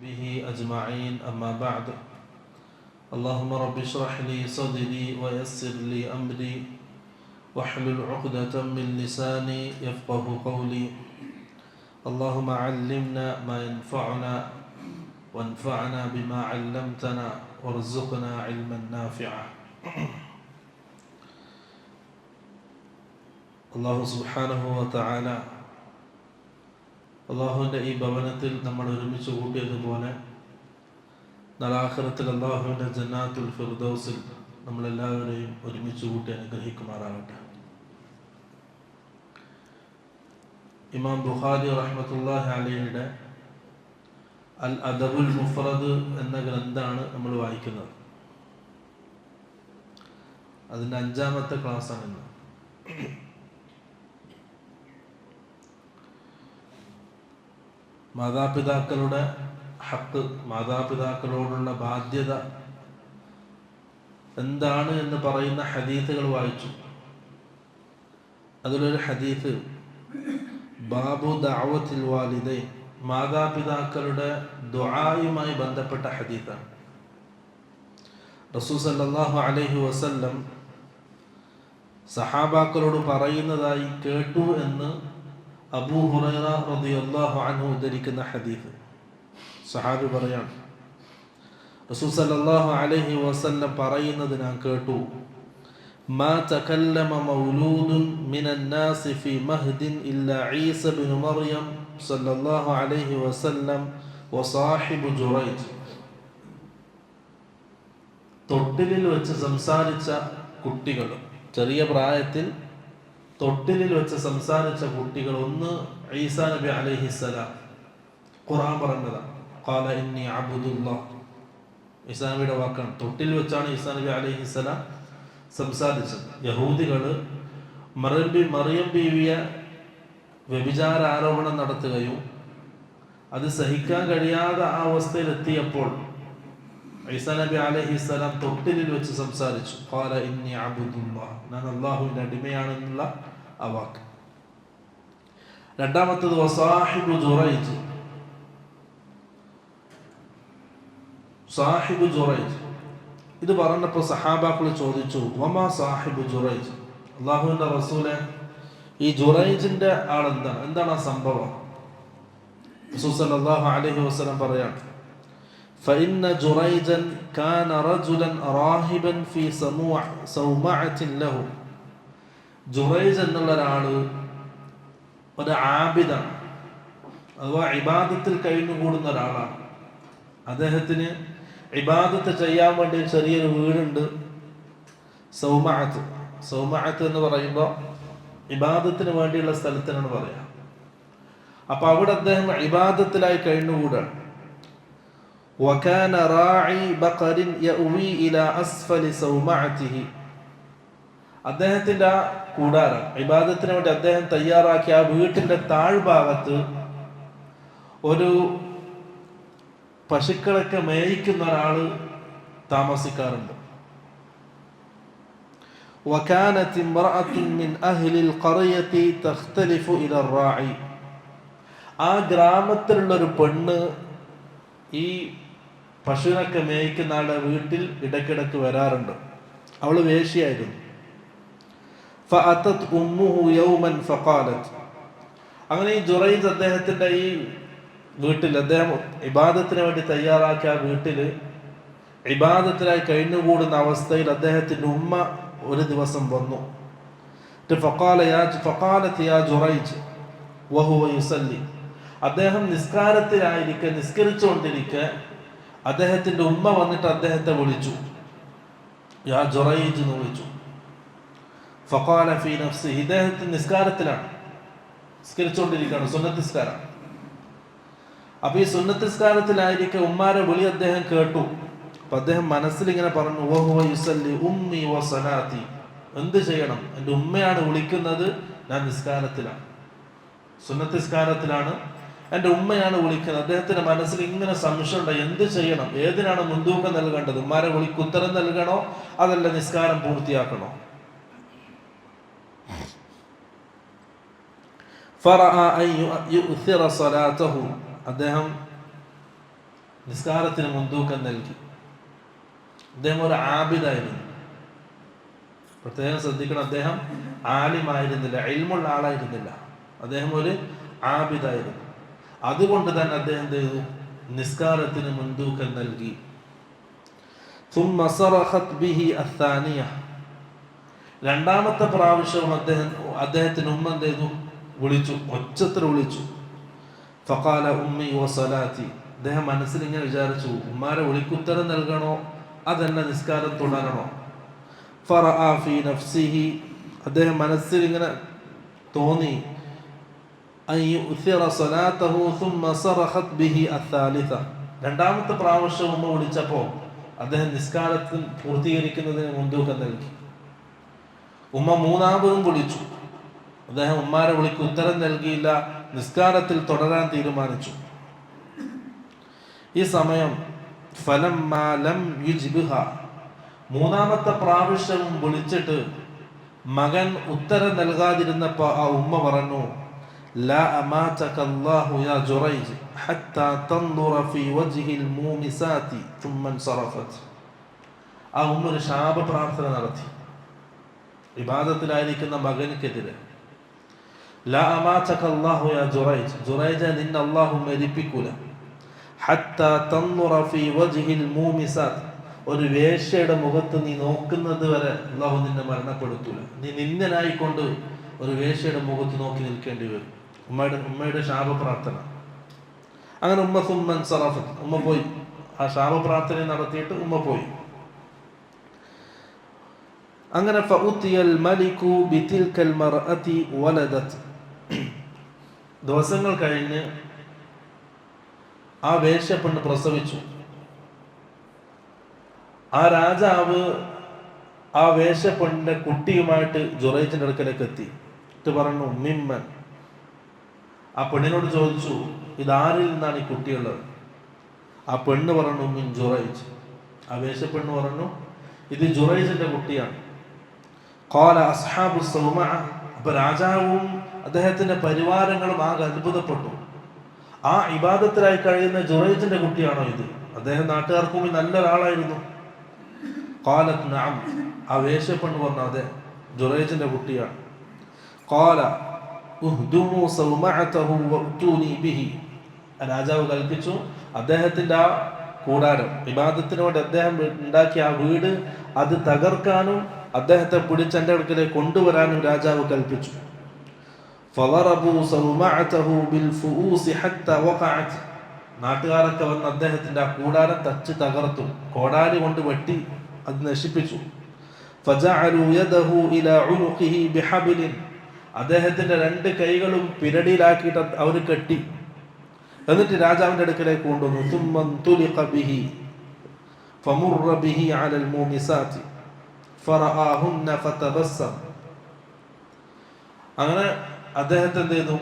به أجمعين أما بعد اللهم رب اشرح لي صدري ويسر لي أمري واحلل عقدة من لساني يفقه قولي اللهم علمنا ما ينفعنا وانفعنا بما علمتنا وارزقنا علما نافعا. അല്ലാഹു സുബ്ഹാനഹു വ തആല അല്ലാഹുവിൻ്റെ ഈ ഭവനത്തിൽ നമ്മൾ ഒരുമിച്ച് കൂട്ടിയതുപോലെ നാളെ ആഖിറത്തിൽ അല്ലാഹുവിൻ്റെ ജന്നാത്തുൽ ഫിർദൗസിൽ നമ്മളെല്ലാവരെയും ഒരുമിച്ച് കൂട്ടി അനുഗ്രഹിക്കുമാറാകട്ടെ. ഇമാം ബുഖാരി റഹ്മത്തുള്ളാഹി അലൈഹിയുടെ അൽ അദബുൽ മുഫ്രദ് എന്ന ഗ്രന്ഥമാണ് നമ്മൾ വായിക്കുന്നത്. അതിൻ്റെ 5-ാമത്തെ ക്ലാസ്സാണ് ഇന്ന്. മാതാപിതാക്കളുടെ ഹക്ക്, മാതാപിതാക്കളോടുള്ള ബാധ്യത എന്താണ് എന്ന് പറയുന്ന ഹദീസുകൾ വായിച്ചു. അതിലൊരു ഹദീസ് ബാബു ദഅവത്തിൽ വാലിദൈൻ, മാതാപിതാക്കളുടെ ദുആയുമായി ബന്ധപ്പെട്ട ഹദീസാണ്. റസൂൽ സല്ലല്ലാഹു അലൈഹി വസല്ലം സഹാബാക്കളോട് പറയുന്നതായി കേട്ടു എന്ന് അബൂ ഹുറൈറ റളിയല്ലാഹു അൻഹു ഉദ്ധരിക്കുന്ന ഹദീസ്. സഹാബി പറയാണ്, റസൂൽ സല്ലല്ലാഹു അലൈഹി വസല്ലം പറയുന്നത് ഞാൻ കേട്ടു, മാ തകല്ലമ മൗലൂദുൻ മിനൻ നാസി ഫീ മഹ്ദിൻ ഇല്ലാ ഈസ ഇബ്നു മർയം സല്ലല്ലാഹു അലൈഹി വസല്ലം വസാഹിബു ജുറൈജ്. തൊട്ടിലിൽ വെച്ച് സംസാരിച്ച കുട്ടികൾ, ചെറിയ പ്രായത്തിൽ തൊട്ടിലിൽ വെച്ച് സംസാരിച്ച കുട്ടികൾ, ഒന്ന് ഈസാ നബി അലൈഹിസ്സലാം, ഖുർആൻ പറഞ്ഞതാണ്, ഖാല ഇന്നി അബ്ദുല്ലാഹ്, ഈസാ നബിയുടെ വാക്കാണ്. തൊട്ടിൽ വെച്ചാണ് ഈസാ നബി അലൈഹിസ്സലാം സംസാരിച്ചത്. യഹൂദികൾ മറിയം ബീവിയെ വ്യഭിചാര ആരോപണം നടത്തുകയും അത് സഹിക്കാൻ കഴിയാതെ ആ അവസ്ഥയിലെത്തിയപ്പോൾ ഈസാ നബി അലൈഹിസ്സലാം തൊട്ടിലിൽ വെച്ച് സംസാരിച്ചു, ഖാല ഇന്നി അബ്ദുല്ലാഹ്, ഞാൻ അല്ലാഹുവിൻ്റെ അടിമയാണെന്നുള്ള ആ വാക്ക്. രണ്ടാമത്തത് വസാഹിബു ജുറൈജ്, സാഹിബു ജുറൈജ്. ഇത് പറഞ്ഞപ്പോൾ സഹാബാക്കൾ ചോദിച്ചു, വമാ സാഹിബു ജുറൈജ്, അല്ലാഹുവിൻ്റെ റസൂലെ ഈ ജുറൈജിന്റെ ആളെന്താണ്, എന്താണ് ആ സംഭവം? റസൂൽ സല്ലല്ലാഹു അലൈഹി വസല്ലം പറയാണ്, فإن جريجا كان رجلا راهبا في صومعة له. ജുറൈജ് എന്നുള്ള ഒരാള് ഒരു ആബിദാണ്, അഥവാ ഇബാദത്തിൽ കഴിഞ്ഞുകൂടുന്ന ഒരാളാണ്. അദ്ദേഹത്തിന് ഇബാദത്ത് ചെയ്യാൻ വേണ്ടി ചെറിയൊരു വീടുണ്ട്, സൗമഅത്ത്. സൗമഅത്ത് എന്ന് പറയുമ്പോൾ ഇബാദത്തിന് വേണ്ടിയുള്ള സ്ഥലത്തിനാണ് പറയാം. അപ്പൊ അവിടെ അദ്ദേഹം ഇബാദത്തിലായി കഴിഞ്ഞുകൂടാണ്. وكان راعي بقر يأوي إلى أسفل صومعته. അദ്ദേഹത്തിന്റെ ആ കൂടാരം, ഇബാദത്തിന് വേണ്ടി അദ്ദേഹം തയ്യാറാക്കിയ ആ വീട്ടിന്റെ താഴ്ഭാഗത്ത് ഒരു പശുക്കളൊക്കെ മേയിക്കുന്ന ഒരാള് താമസിക്കാറുണ്ട്. وكانت امرأة من أهل القرية تختلف إلى الراعي. ആ ഗ്രാമത്തിലുള്ള ഒരു പെണ്ണ് ഈ പശുവിനൊക്കെ മേയിക്കുന്ന ആളുടെ വീട്ടിൽ ഇടയ്ക്കിടയ്ക്ക് വരാറുണ്ട്. അവള് വേശ്യയായിരുന്നു. فأتت أمه يوما فقالت. അങ്ങനെ ഈ ജുറൈജ് അദ്ദേഹത്തിന്റെ ഈ വീട്ടിൽ, അദ്ദേഹം ഇബാദത്തിന് വേണ്ടി തയ്യാറാക്കിയ വീട്ടിൽ ഇബാദത്തിലായി കഴിഞ്ഞുകൂടുന്ന അവസ്ഥയിൽ അദ്ദേഹത്തിന്റെ ഉമ്മ ഒരു ദിവസം വന്നു. فقالت يا جريج وهو يصلي. അദ്ദേഹം നിസ്കരിച്ചുകൊണ്ടിരിക്കെ അദ്ദേഹത്തിന്റെ ഉമ്മ വന്നിട്ട് അദ്ദേഹത്തെ വിളിച്ചു, യാ ജുറൈജ് എന്ന് വിളിച്ചു. ഫഖാല ഫീ നഫ്സിഹി, ഇദ്ദേഹത്തിന് നിസ്കാരത്തിലാണ്, നിസ്കരിച്ചുകൊണ്ടിരിക്കുകയാണ്, സുന്നത്ത് നിസ്കാരം. അപ്പൊ ഈ സുന്നത്ത് നിസ്കാരത്തിലായിരിക്കെ ഉമ്മാരെ വിളി അദ്ദേഹം കേട്ടു. അപ്പൊ അദ്ദേഹം മനസ്സിൽ ഇങ്ങനെ പറഞ്ഞു, വഹുവ യുസല്ലി ഉമ്മി വസലാത്തി, എന്ത് ചെയ്യണം, എൻ്റെ ഉമ്മയാണ് വിളിക്കുന്നത്, ഞാൻ നിസ്കാരത്തിലാണ്, സുന്നത്ത് നിസ്കാരത്തിലാണ്, എൻ്റെ ഉമ്മയാണ് വിളിക്കുന്നത്. അദ്ദേഹത്തിന്റെ മനസ്സിൽ ഇങ്ങനെ സംശയമുണ്ട്, എന്ത് ചെയ്യണം, ഏതിനാണ് മുൻതൂക്കം നൽകേണ്ടത്, ഉമ്മാരെ വിളിക്ക് ഉത്തരം നൽകണോ അതല്ല നിസ്കാരം പൂർത്തിയാക്കണോ? അദ്ദേഹം നിസ്കാരത്തിന് മുൻതൂക്കം നൽകി. അദ്ദേഹം ഒരു ആബിദായിരുന്നു. പ്രത്യേകം ശ്രദ്ധിക്കണം, അദ്ദേഹം ആലിമായിരുന്നില്ല, ഇൽമുള്ള ആളായിരുന്നില്ല. അദ്ദേഹം ഒരു ആബിദായിരുന്നു. അതുകൊണ്ട് തന്നെ അദ്ദേഹം എന്ത് ചെയ്തു? നിസ്കാരത്തിന് മുൻതൂക്കം നൽകി. ثم صرخت به الثانية. രണ്ടാമത്തെ പ്രാവശ്യവും അദ്ദേഹത്തിന് ഉമ്മ എന്ത് ചെയ്തു? വിളിച്ചു, ഒച്ചത്തിൽ വിളിച്ചു. ഫഖാല ഉമ്മി വസലാത്തി. അദ്ദേഹം മനസ്സിൽ ഇങ്ങനെ വിചാരിച്ചു, ഉമ്മാരെ വിളിക്കുത്തരം നൽകണോ അതെന്നെ നിസ്കാരം തുടരണോ? ഫറഅ ഫീ നഫ്സിഹി. അദ്ദേഹം മനസ്സിൽ ഇങ്ങനെ തോന്നി, അൻ യുഅ്സിറ സ്വലാത്തഹു ثم صرخت به الثالثة. രണ്ടാമത്തെ പ്രാവശ്യം ഉമ്മ വിളിച്ചപ്പോൾ അദ്ദേഹം നിസ്കാരത്തിൽ പൂർത്തീകരിക്കുന്നതിന് മുൻതൂക്കം നൽകി. ഉമ്മ മൂന്നാമതും വിളിച്ചു. അദ്ദേഹം ഉമ്മാരെ വിളിക്ക് ഉത്തരം നൽകിയില്ല, നിസ്കാരത്തിൽ തുടരാൻ തീരുമാനിച്ചു. ഈ സമയം ഫലമ്മാ ലം യുജ്ബിഹ, മൂന്നാമത്തെ പ്രാവശ്യവും വിളിച്ചിട്ട് മകൻ ഉത്തരം നൽകാതിരുന്നപ്പോൾ ആ ഉമ്മ പറഞ്ഞു, ലാ അമാതക അല്ലാഹു യാ ജുറൈജ് ഹത്താ തൻദുറ ഫീ വജ്ഹിൽ മൂമിസാതി ثم انصرفت. ആ ഉമ്മ ഒരു ശാപ പ്രാർത്ഥന നടത്തി ഇബാദത്തിലായിരിക്കുന്ന മകനുക്കെതിരെ. ലാ അമാതക അല്ലാഹു യാ ജുറൈജ്, ജുറൈജ നിന്നെ അല്ലാഹു മരിപ്പിക്കൂല. ഹത്താ തൻദുറ ഫീ വജ്ഹിൽ മൂമിസാത്, ഒരു വേശ്യയുടെ മുഖത്ത് നീ നോക്കുന്നത് വരെ അല്ലാഹു നിന്നെ മരണപ്പെടുത്തൂല. നീ നിന്ദനായിക്കൊണ്ട് ഒരു വേശ്യയുടെ മുഖത്ത് നോക്കി നിൽക്കേണ്ടി വരും. ഉമ്മയുടെ ശാപ പ്രാർത്ഥന. അങ്ങനെ ഉമ്മ ثم انصرفت, ഉമ്മ പോയി. ആ ശാപ പ്രാർത്ഥന നടത്തിയിട്ട് ഉമ്മ പോയി. അങ്ങനെ ഫഉതിയൽ മലികു ബിതിൽകൽ മർഅതി വലദത്. ദിവസങ്ങൾ കഴിഞ്ഞ് ആ വേശ്യപ്പെണ്ണ് പ്രസവിച്ചു. ആ രാജാവ് ആ വേശ്യപ്പെണ്ണിന്റെ കുട്ടിയുമായിട്ട് ജുറൈജിന്റെ അടുക്കലേക്ക് എത്തി. ഇത് പറഞ്ഞു മിമ്മൻ. ആ പെണ്ണിനോട് ചോദിച്ചു, ഇതാരിൽ നിന്നാണ് ഈ കുട്ടിയുള്ളത്? ആ പെണ്ണ് പറഞ്ഞു മിൻ ജുറൈജ്. ആ വേശ്യപ്പെണ്ണ് പറഞ്ഞു, ഇത് ജുറൈജിന്റെ കുട്ടിയാണ്. ഖാല അസ്ഹാബു സൗമഅ. അപ്പൊ രാജാവും അദ്ദേഹത്തിന്റെ പരിവാരങ്ങളും ആകെ അത്ഭുതപ്പെട്ടു. ആ ഇബാദത്തിലായി കഴിയുന്ന ജുറൈജിന്റെ കുട്ടിയാണോ ഇത്? അദ്ദേഹം നാട്ടുകാർക്ക് മുമ്പിൽ നല്ലൊരാളായിരുന്നു. ഖാലത് നഅം. ആ വേശ്യപ്പെണ്ണ് പറഞ്ഞു, അതെ, ജുറൈജിന്റെ കുട്ടിയാണ്. ഖാല ഉഹ്ദുമു സൗമഅതഹു വഅ്തൂനി ബിഹി. രാജാവ് കൽപ്പിച്ചു, അദ്ദേഹത്തിന്റെ ആ കൂടാരം, ഇബാദത്തിന് വേണ്ടി അദ്ദേഹം ഉണ്ടാക്കിയ ആ വീട്, അത് തകർക്കാനും അദ്ദേഹത്തെ പിടിച്ച് എൻ്റെ അടുക്കലേക്ക് കൊണ്ടുവരാനും രാജാവ് കൽപ്പിച്ചു. ഫളറബു സൗമഅതഹു ബിൽഫുഊസി ഹത്താ വഖഅത്. നാട്ടുകാരൊക്കെ വന്ന് അദ്ദേഹത്തിന്റെ ആ കൂടാരം തച്ച് തകർത്തു, കോടാലി കൊണ്ട് വെട്ടി അത് നശിപ്പിച്ചു. ഫജഅലു യദഹു ഇലാ ഉനുഖിഹി ബിഹബ്ലിൻ. അദ്ദേഹത്തിന്റെ രണ്ട് കൈകളും പിരടിയിലാക്കിയിട്ട് അവർ കെട്ടി. എന്നിട്ട് രാജാവിന്റെ അടുക്കലേക്ക് കൊണ്ടുവന്നു. ثم انطلق به فمر به على المومسات فرآهن فتبسم. അങ്ങനെ അദ്ദേഹത്തെ എന്ത് ചെയ്തു?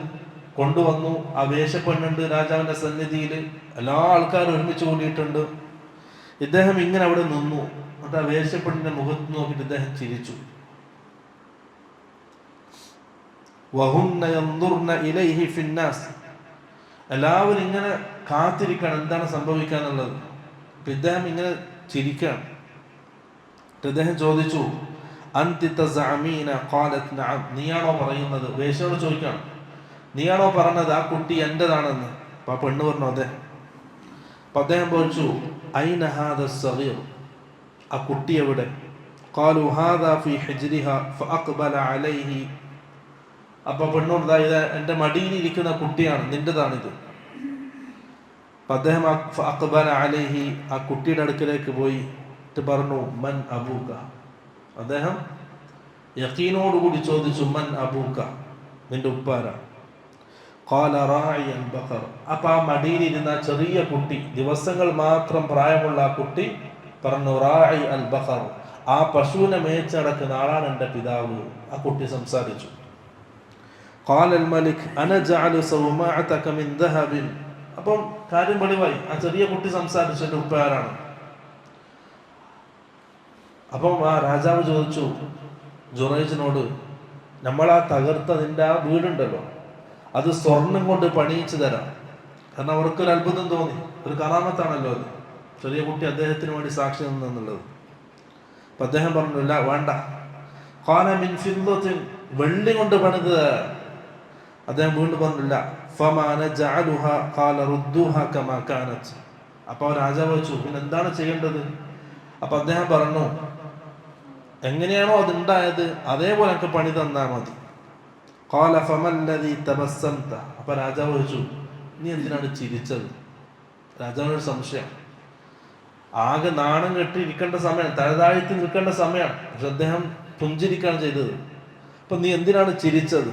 കൊണ്ടുവന്നു. ആ വേശ്യപ്പെണ്ണുണ്ട് രാജാവിന്റെ സന്നിധിയിൽ, എല്ലാ ആൾക്കാരും ഒരുമിച്ച് കൂടിയിട്ടുണ്ട്. ഇദ്ദേഹം ഇങ്ങനെ അവിടെ നിന്നു. എന്നിട്ട് ആ വേശ്യപ്പെണ്ണിന്റെ മുഖത്ത് നോക്കിയിട്ട് ഇദ്ദേഹം ചിരിച്ചു. വഹുന്ന യൻദുർന ഇലൈഹി ഫിന്നാസ്. എല്ലാവരും ഇങ്ങനെ കാത്തിരിക്കണം എന്താണ് സംഭവിക്കാന്നുള്ളത്. ഇദ്ദേഹം ഇങ്ങനെ ചിരിക്കുകയാണ്. ഇദ്ദേഹം ചോദിച്ചു, അൻതി തസഅമീന? ഖാലത് നഅം. നീയാണോ പറയുന്നത്? വേശ്യയോട് ചോദിക്കണം, നീയാണോ പറഞ്ഞത് ആ കുട്ടി എന്റേതാണെന്ന്? അപ്പൊ ആ പെണ്ണ് പറഞ്ഞു, അതെ. അപ്പൊ അദ്ദേഹം ചോദിച്ചു, ഐന ഹാദ സഗീർ? ആ കുട്ടി എവിടെ? ഖാലു ഹാദാ ഫീ ഹിജ്രിഹാ ഫഅഖ്ബല അലൈഹി. അപ്പൊ പെണ്ണോട്, ഇത് എൻ്റെ മടിയിൽ ഇരിക്കുന്ന കുട്ടിയാണ്, നിന്റേതാണിത്. അപ്പൊ അദ്ദേഹം അഖ്ബല അലൈഹി, ആ കുട്ടിയുടെ അടുക്കലേക്ക് പോയി പറഞ്ഞു, മൻ അബൂക? അദ്ദേഹം യഖീനോടുകൂടി ചോദിച്ചു, മൻ അബൂക? നിന്റെ ഉപ്പാര? ഖാല റാഇ അൽ ബഖർ. അപ്പൊ ആ മടിയിലിരുന്ന ചെറിയ കുട്ടി, ദിവസങ്ങൾ മാത്രം പ്രായമുള്ള ആ കുട്ടി പറഞ്ഞു, റാഇ അൽ ബഖർ, ആ പശുവിനെ മേച്ച് നടക്കുന്ന ആളാണ് എൻ്റെ പിതാവ്. ആ കുട്ടി സംസാരിച്ചു. ഖാല അൽ മലിക് അന ജഅലു സൗമഅതക മിൻ ദഹബിൻ. അപ്പം കാര്യം വെളിവായി, ആ ചെറിയ കുട്ടി സംസാരിച്ചു, എൻ്റെ ഉപ്പയാരാണ്. അപ്പം ആ രാജാവ് ചോദിച്ചു ജുറൈജിനോട്, നമ്മളാ തകർത്ത നിന്റെ ആ വീടുണ്ടല്ലോ, അത് സ്വർണം കൊണ്ട് പണിയിച്ചു തരാം. കാരണം അവർക്കൊരു അത്ഭുതം തോന്നി, ഒരു കറാമത്താണല്ലോ അത്. ചെറിയ കുട്ടി അദ്ദേഹത്തിന് വേണ്ടി സാക്ഷി നിന്നെന്നുള്ളത്. അപ്പൊ അദ്ദേഹം പറഞ്ഞു, ഇല്ല വേണ്ട, ഖാന മിൻ ഫിദ്ദത്തിൻ, വെള്ളി കൊണ്ട് പണിത്. അദ്ദേഹം വീണ്ടും പറഞ്ഞില്ല, ഫമാ നജഅലുഹാ ഖാല റുദ്ദൂഹാ കമാ കാനത്. അപ്പൊ രാജാവ് വെച്ചു, പിന്നെ എന്താണ് ചെയ്യേണ്ടത്? അപ്പൊ അദ്ദേഹം പറഞ്ഞു, എങ്ങനെയാണോ അതുണ്ടായത് അതേപോലെ എനിക്ക് പണി തന്നാ മതി. ഖാല ഫമല്ലദീ തബസ്സംത. അപ്പൊ രാജാവ് ചോദിച്ചു, നീ എന്തിനാണ് ചിരിച്ചത്? രാജാവിനൊരു സംശയം. ആകെ നാണം കെട്ടി ഇരിക്കേണ്ട സമയം, തലതാഴ്ത്തി നിൽക്കേണ്ട സമയമാണ്, പക്ഷെ അദ്ദേഹം പുഞ്ചിരിക്കാണ് ചെയ്തത്. അപ്പൊ നീ എന്തിനാണ് ചിരിച്ചത്?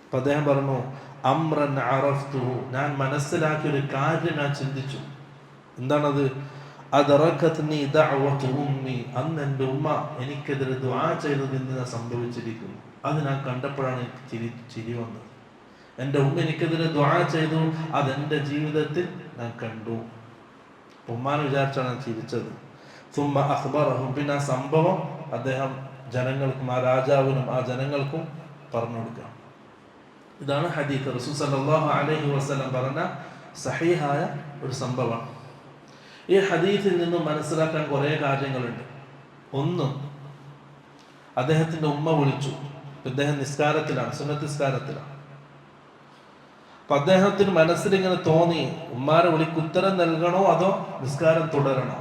അപ്പൊ അദ്ദേഹം പറഞ്ഞു, അംറൻ അറഫ്തുഹു, ഞാൻ മനസ്സിലാക്കിയ ഒരു കാര്യം ഞാൻ ചിന്തിച്ചു. എന്താണത്? അദറകത്നി ദഅവതു ഉമ്മി, അന്ന് എൻ്റെ ഉമ്മ എനിക്കെതിരെ ദുആ ചെയ്തത് ഇന്ന് സംഭവിച്ചിരിക്കുന്നു. അത് ഞാൻ കണ്ടപ്പോഴാണ് എനിക്ക് ചിരി വന്നത്. എൻ്റെ ഉമ്മ എനിക്കെതിരെ ദുആ ചെയ്തു, അതെൻ്റെ ജീവിതത്തിൽ ഞാൻ കണ്ടു. ഉമ്മാനെ വിചാരിച്ചാണ് ഞാൻ ചിരിച്ചത്. സുമ്മ അഖ്ബറഹും, പിന്നെ ആ സംഭവം അദ്ദേഹം ജനങ്ങൾക്കും, ആ രാജാവിനും ആ ജനങ്ങൾക്കും പറഞ്ഞു കൊടുക്കാം. ഇതാണ് ഹദീസ്. റസൂൽ സല്ലല്ലാഹു അലൈഹി വസല്ലം പറഞ്ഞ സഹീഹായ ഒരു സംഭവമാണ്. ഈ ഹദീസിൽ നിന്നും മനസ്സിലാക്കാൻ കുറേ കാര്യങ്ങളുണ്ട്. ഒന്ന്, അദ്ദേഹത്തിന്റെ ഉമ്മ വിളിച്ചു. ഇദ്ദേഹം നിസ്കാരത്തിലാണ്, സുന്നത്ത് നിസ്കാരത്തിലാണ്. അപ്പൊ അദ്ദേഹത്തിന് മനസ്സിലിങ്ങനെ തോന്നി, ഉമ്മാരെ വിളിക്ക് ഉത്തരം നൽകണോ അതോ നിസ്കാരം തുടരണോ?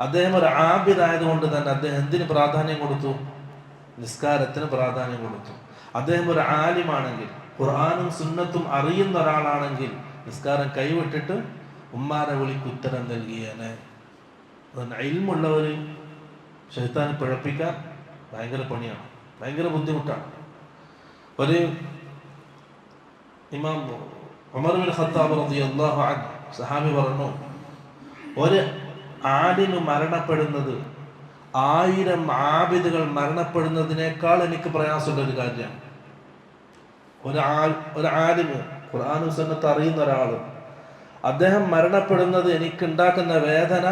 അദ്ദേഹം ഒരു ആബിദായതുകൊണ്ട് തന്നെ അദ്ദേഹം എന്തിന് പ്രാധാന്യം കൊടുത്തു? നിസ്കാരത്തിന് പ്രാധാന്യം കൊടുത്തു. അദ്ദേഹം ഒരു ആലിമാണെങ്കിൽ, ഖുർആനും സുന്നത്തും അറിയുന്ന ഒരാളാണെങ്കിൽ നിസ്കാരം കൈവിട്ടിട്ട് ഉമ്മാരെ വിളിക്ക് ഉത്തരം നൽകിയേനെ. ഇൽമുള്ളവർ ശൈത്താനെ പിഴപ്പിക്കാൻ ഭയങ്കര പണിയാണ്, ഭയങ്കര ബുദ്ധിമുട്ടാണ്. ഒരു ഇമാം ഉമർ ബിൻ ഖത്താബ് റളിയല്ലാഹു അൻഹു സഹാബി പറഞ്ഞു, ഒരു ആലിന് മരണപ്പെടുന്നത് 1000 ആബിദുകൾ മരണപ്പെടുന്നതിനേക്കാൾ എനിക്ക് പ്രയാസമുള്ള ഒരു കാര്യമാണ്. ഒരു ആലിമ്, ഖുർആനും സുന്നത്തും അറിയുന്ന ഒരാള്, അദ്ദേഹം മരണപ്പെടുന്നത് എനിക്കുണ്ടാക്കുന്ന വേദന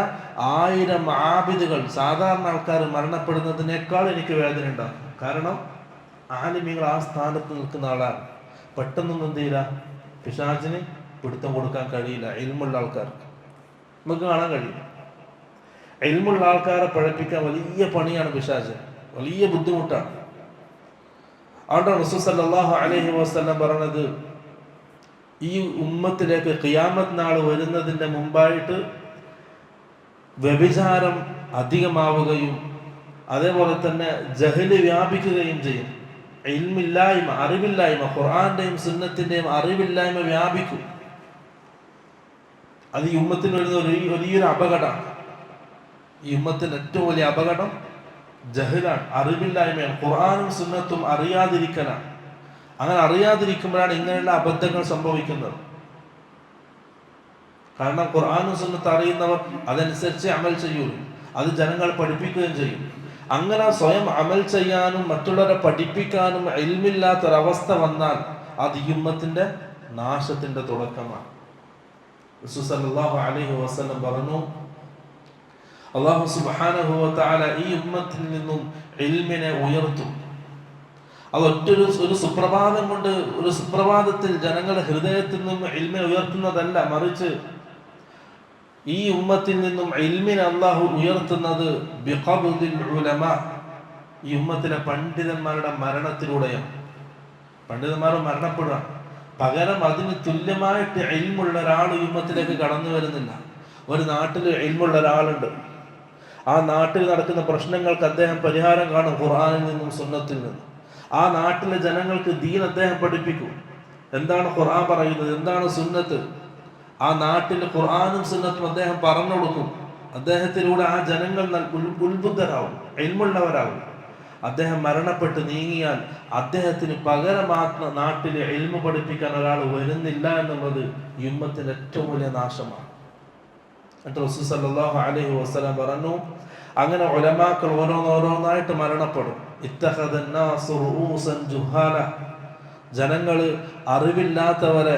1000 ആബിദുകൾ, സാധാരണ ആൾക്കാർ മരണപ്പെടുന്നതിനേക്കാൾ എനിക്ക് വേദന ഉണ്ടാകും. കാരണം ആലിമികൾ ആ സ്ഥാനത്ത് നിൽക്കുന്ന ആളാണ്. പെട്ടെന്നൊന്നും എന്ത് ചെയ്യില്ല, പിശാചിന് പിടുത്തം കൊടുക്കാൻ കഴിയില്ല. ഇൽമുള്ള ആൾക്കാർക്ക് നമുക്ക് കാണാൻ കഴിയും. ഇൽമുള്ള ആൾക്കാരെ പഴപ്പിക്കാൻ വലിയ പണിയാണ് പിശാച്, വലിയ ബുദ്ധിമുട്ടാണ്. അതുകൊണ്ടാണ് റസൂൽ സല്ലല്ലാഹു അലൈഹി വസല്ലം പറഞ്ഞത്, ഈ ഉമ്മത്തിലേക്ക് ഖിയാമത്ത് നാൾ വരുന്നതിന്റെ മുമ്പായിട്ട് വ്യഭിചാരം അധികമാവുകയും അതേപോലെ തന്നെ ജഹല് വ്യാപിക്കുകയും ചെയ്യും. ഇൽമില്ലായ്മ, അറിവില്ലായ്മ, ഖുർആന്റെയും സുന്നത്തിന്റെയും അറിവില്ലായ്മ വ്യാപിക്കും. അത് ഈ ഉമ്മത്തിന് വരുന്ന വലിയൊരു അപകടമാണ്. ഈ ഉമ്മത്തിന് ഏറ്റവും വലിയ അപകടം ജഹലാണ്, അറിവില്ലായ്മയാണ്, ഖുർആനും സുന്നത്തും അറിയാതിരിക്കലാണ്. അങ്ങനെ അറിയാതിരിക്കുമ്പോഴാണ് ഇങ്ങനെയുള്ള അബദ്ധങ്ങൾ സംഭവിക്കുന്നത്. കാരണം ഖുർആനും സുന്നത്ത് അറിയുന്നവർ അതനുസരിച്ച് അമൽ ചെയ്യുള്ളൂ, അത് ജനങ്ങൾ പഠിപ്പിക്കുകയും ചെയ്യും. അങ്ങനെ സ്വയം അമൽ ചെയ്യാനും മറ്റുള്ളവരെ പഠിപ്പിക്കാനും ഇൽമില്ലാത്തൊരവസ്ഥ വന്നാൽ അത് ഈ ഉമ്മത്തിന്റെ നാശത്തിന്റെ തുടക്കമാണ്. റസൂൽ സല്ലല്ലാഹു അലൈഹി വസല്ലം പറഞ്ഞു, അല്ലാഹു സുബ്ഹാനഹു വ തആല ഈ ഉമ്മത്തിൽ നിന്നും ഇൽമിനെ ഉയർത്തും. അത് ഒരു സുപ്രഭാതം കൊണ്ട്, ഒരു സുപ്രഭാതത്തിൽ ജനങ്ങളുടെ ഹൃദയത്തിൽ നിന്നും ഇൽമിനെ ഉയർത്തുന്നതല്ല, മറിച്ച് ഈ ഉമ്മത്തിൽ നിന്നും ഇൽമിനെ അല്ലാഹു ഉയർത്തുന്നത് ബിഖബ്ദിൽ ഉലമാ, ഈ ഉമ്മത്തിലെ പണ്ഡിതന്മാരുടെ മരണത്തിലൂടെയാണ്. പണ്ഡിതന്മാർ മരണപ്പെടുക, പകരം അതിന് തുല്യമായിട്ട് ഇൽമുള്ള ഒരാൾ ഈ ഉമ്മത്തിലേക്ക് കടന്നു വരുന്നില്ല. ഒരു നാട്ടിൽ ഇൽമുള്ള ഒരാളുണ്ട്, ആ നാട്ടിൽ നടക്കുന്ന പ്രശ്നങ്ങൾക്ക് അദ്ദേഹം പരിഹാരം കാണും ഖുർആനിൽ നിന്നും സുന്നത്തിൽ നിന്നും. ആ നാട്ടിലെ ജനങ്ങൾക്ക് ദീൻ അദ്ദേഹം പഠിപ്പിക്കും. എന്താണ് ഖുർആൻ പറയുന്നത്, എന്താണ് സുന്നത്ത്, ആ നാട്ടിൽ ഖുർആനും സുന്നത്തും അദ്ദേഹം പറഞ്ഞു കൊടുക്കും. അദ്ദേഹത്തിലൂടെ ആ ജനങ്ങൾ ഉത്ബുദ്ധരാവും, ഇൽമുള്ളവരാവും. അദ്ദേഹം മരണപ്പെട്ട് നീങ്ങിയാൽ അദ്ദേഹത്തിന് പകരമാത്ര നാട്ടിൽ ഇൽമു പഠിപ്പിക്കാൻ ഒരാൾ വരുന്നില്ല എന്നുള്ളത് ഈ ഉമ്മത്തിന്റെ ഏറ്റവും വലിയ നാശമാണ്. എന്നിട്ട് റസൂൽ സല്ലല്ലാഹു അലൈഹി വസല്ലം പറഞ്ഞു, അങ്ങനെ ഉലമാക്കൾ ഓരോന്നോരോന്നായിട്ട് മരണപ്പെടും. ഇത്തഖദന്നാസു റൂസൻ ജുഹാല, ജനങ്ങൾ അറിവില്ലാത്തവരെ,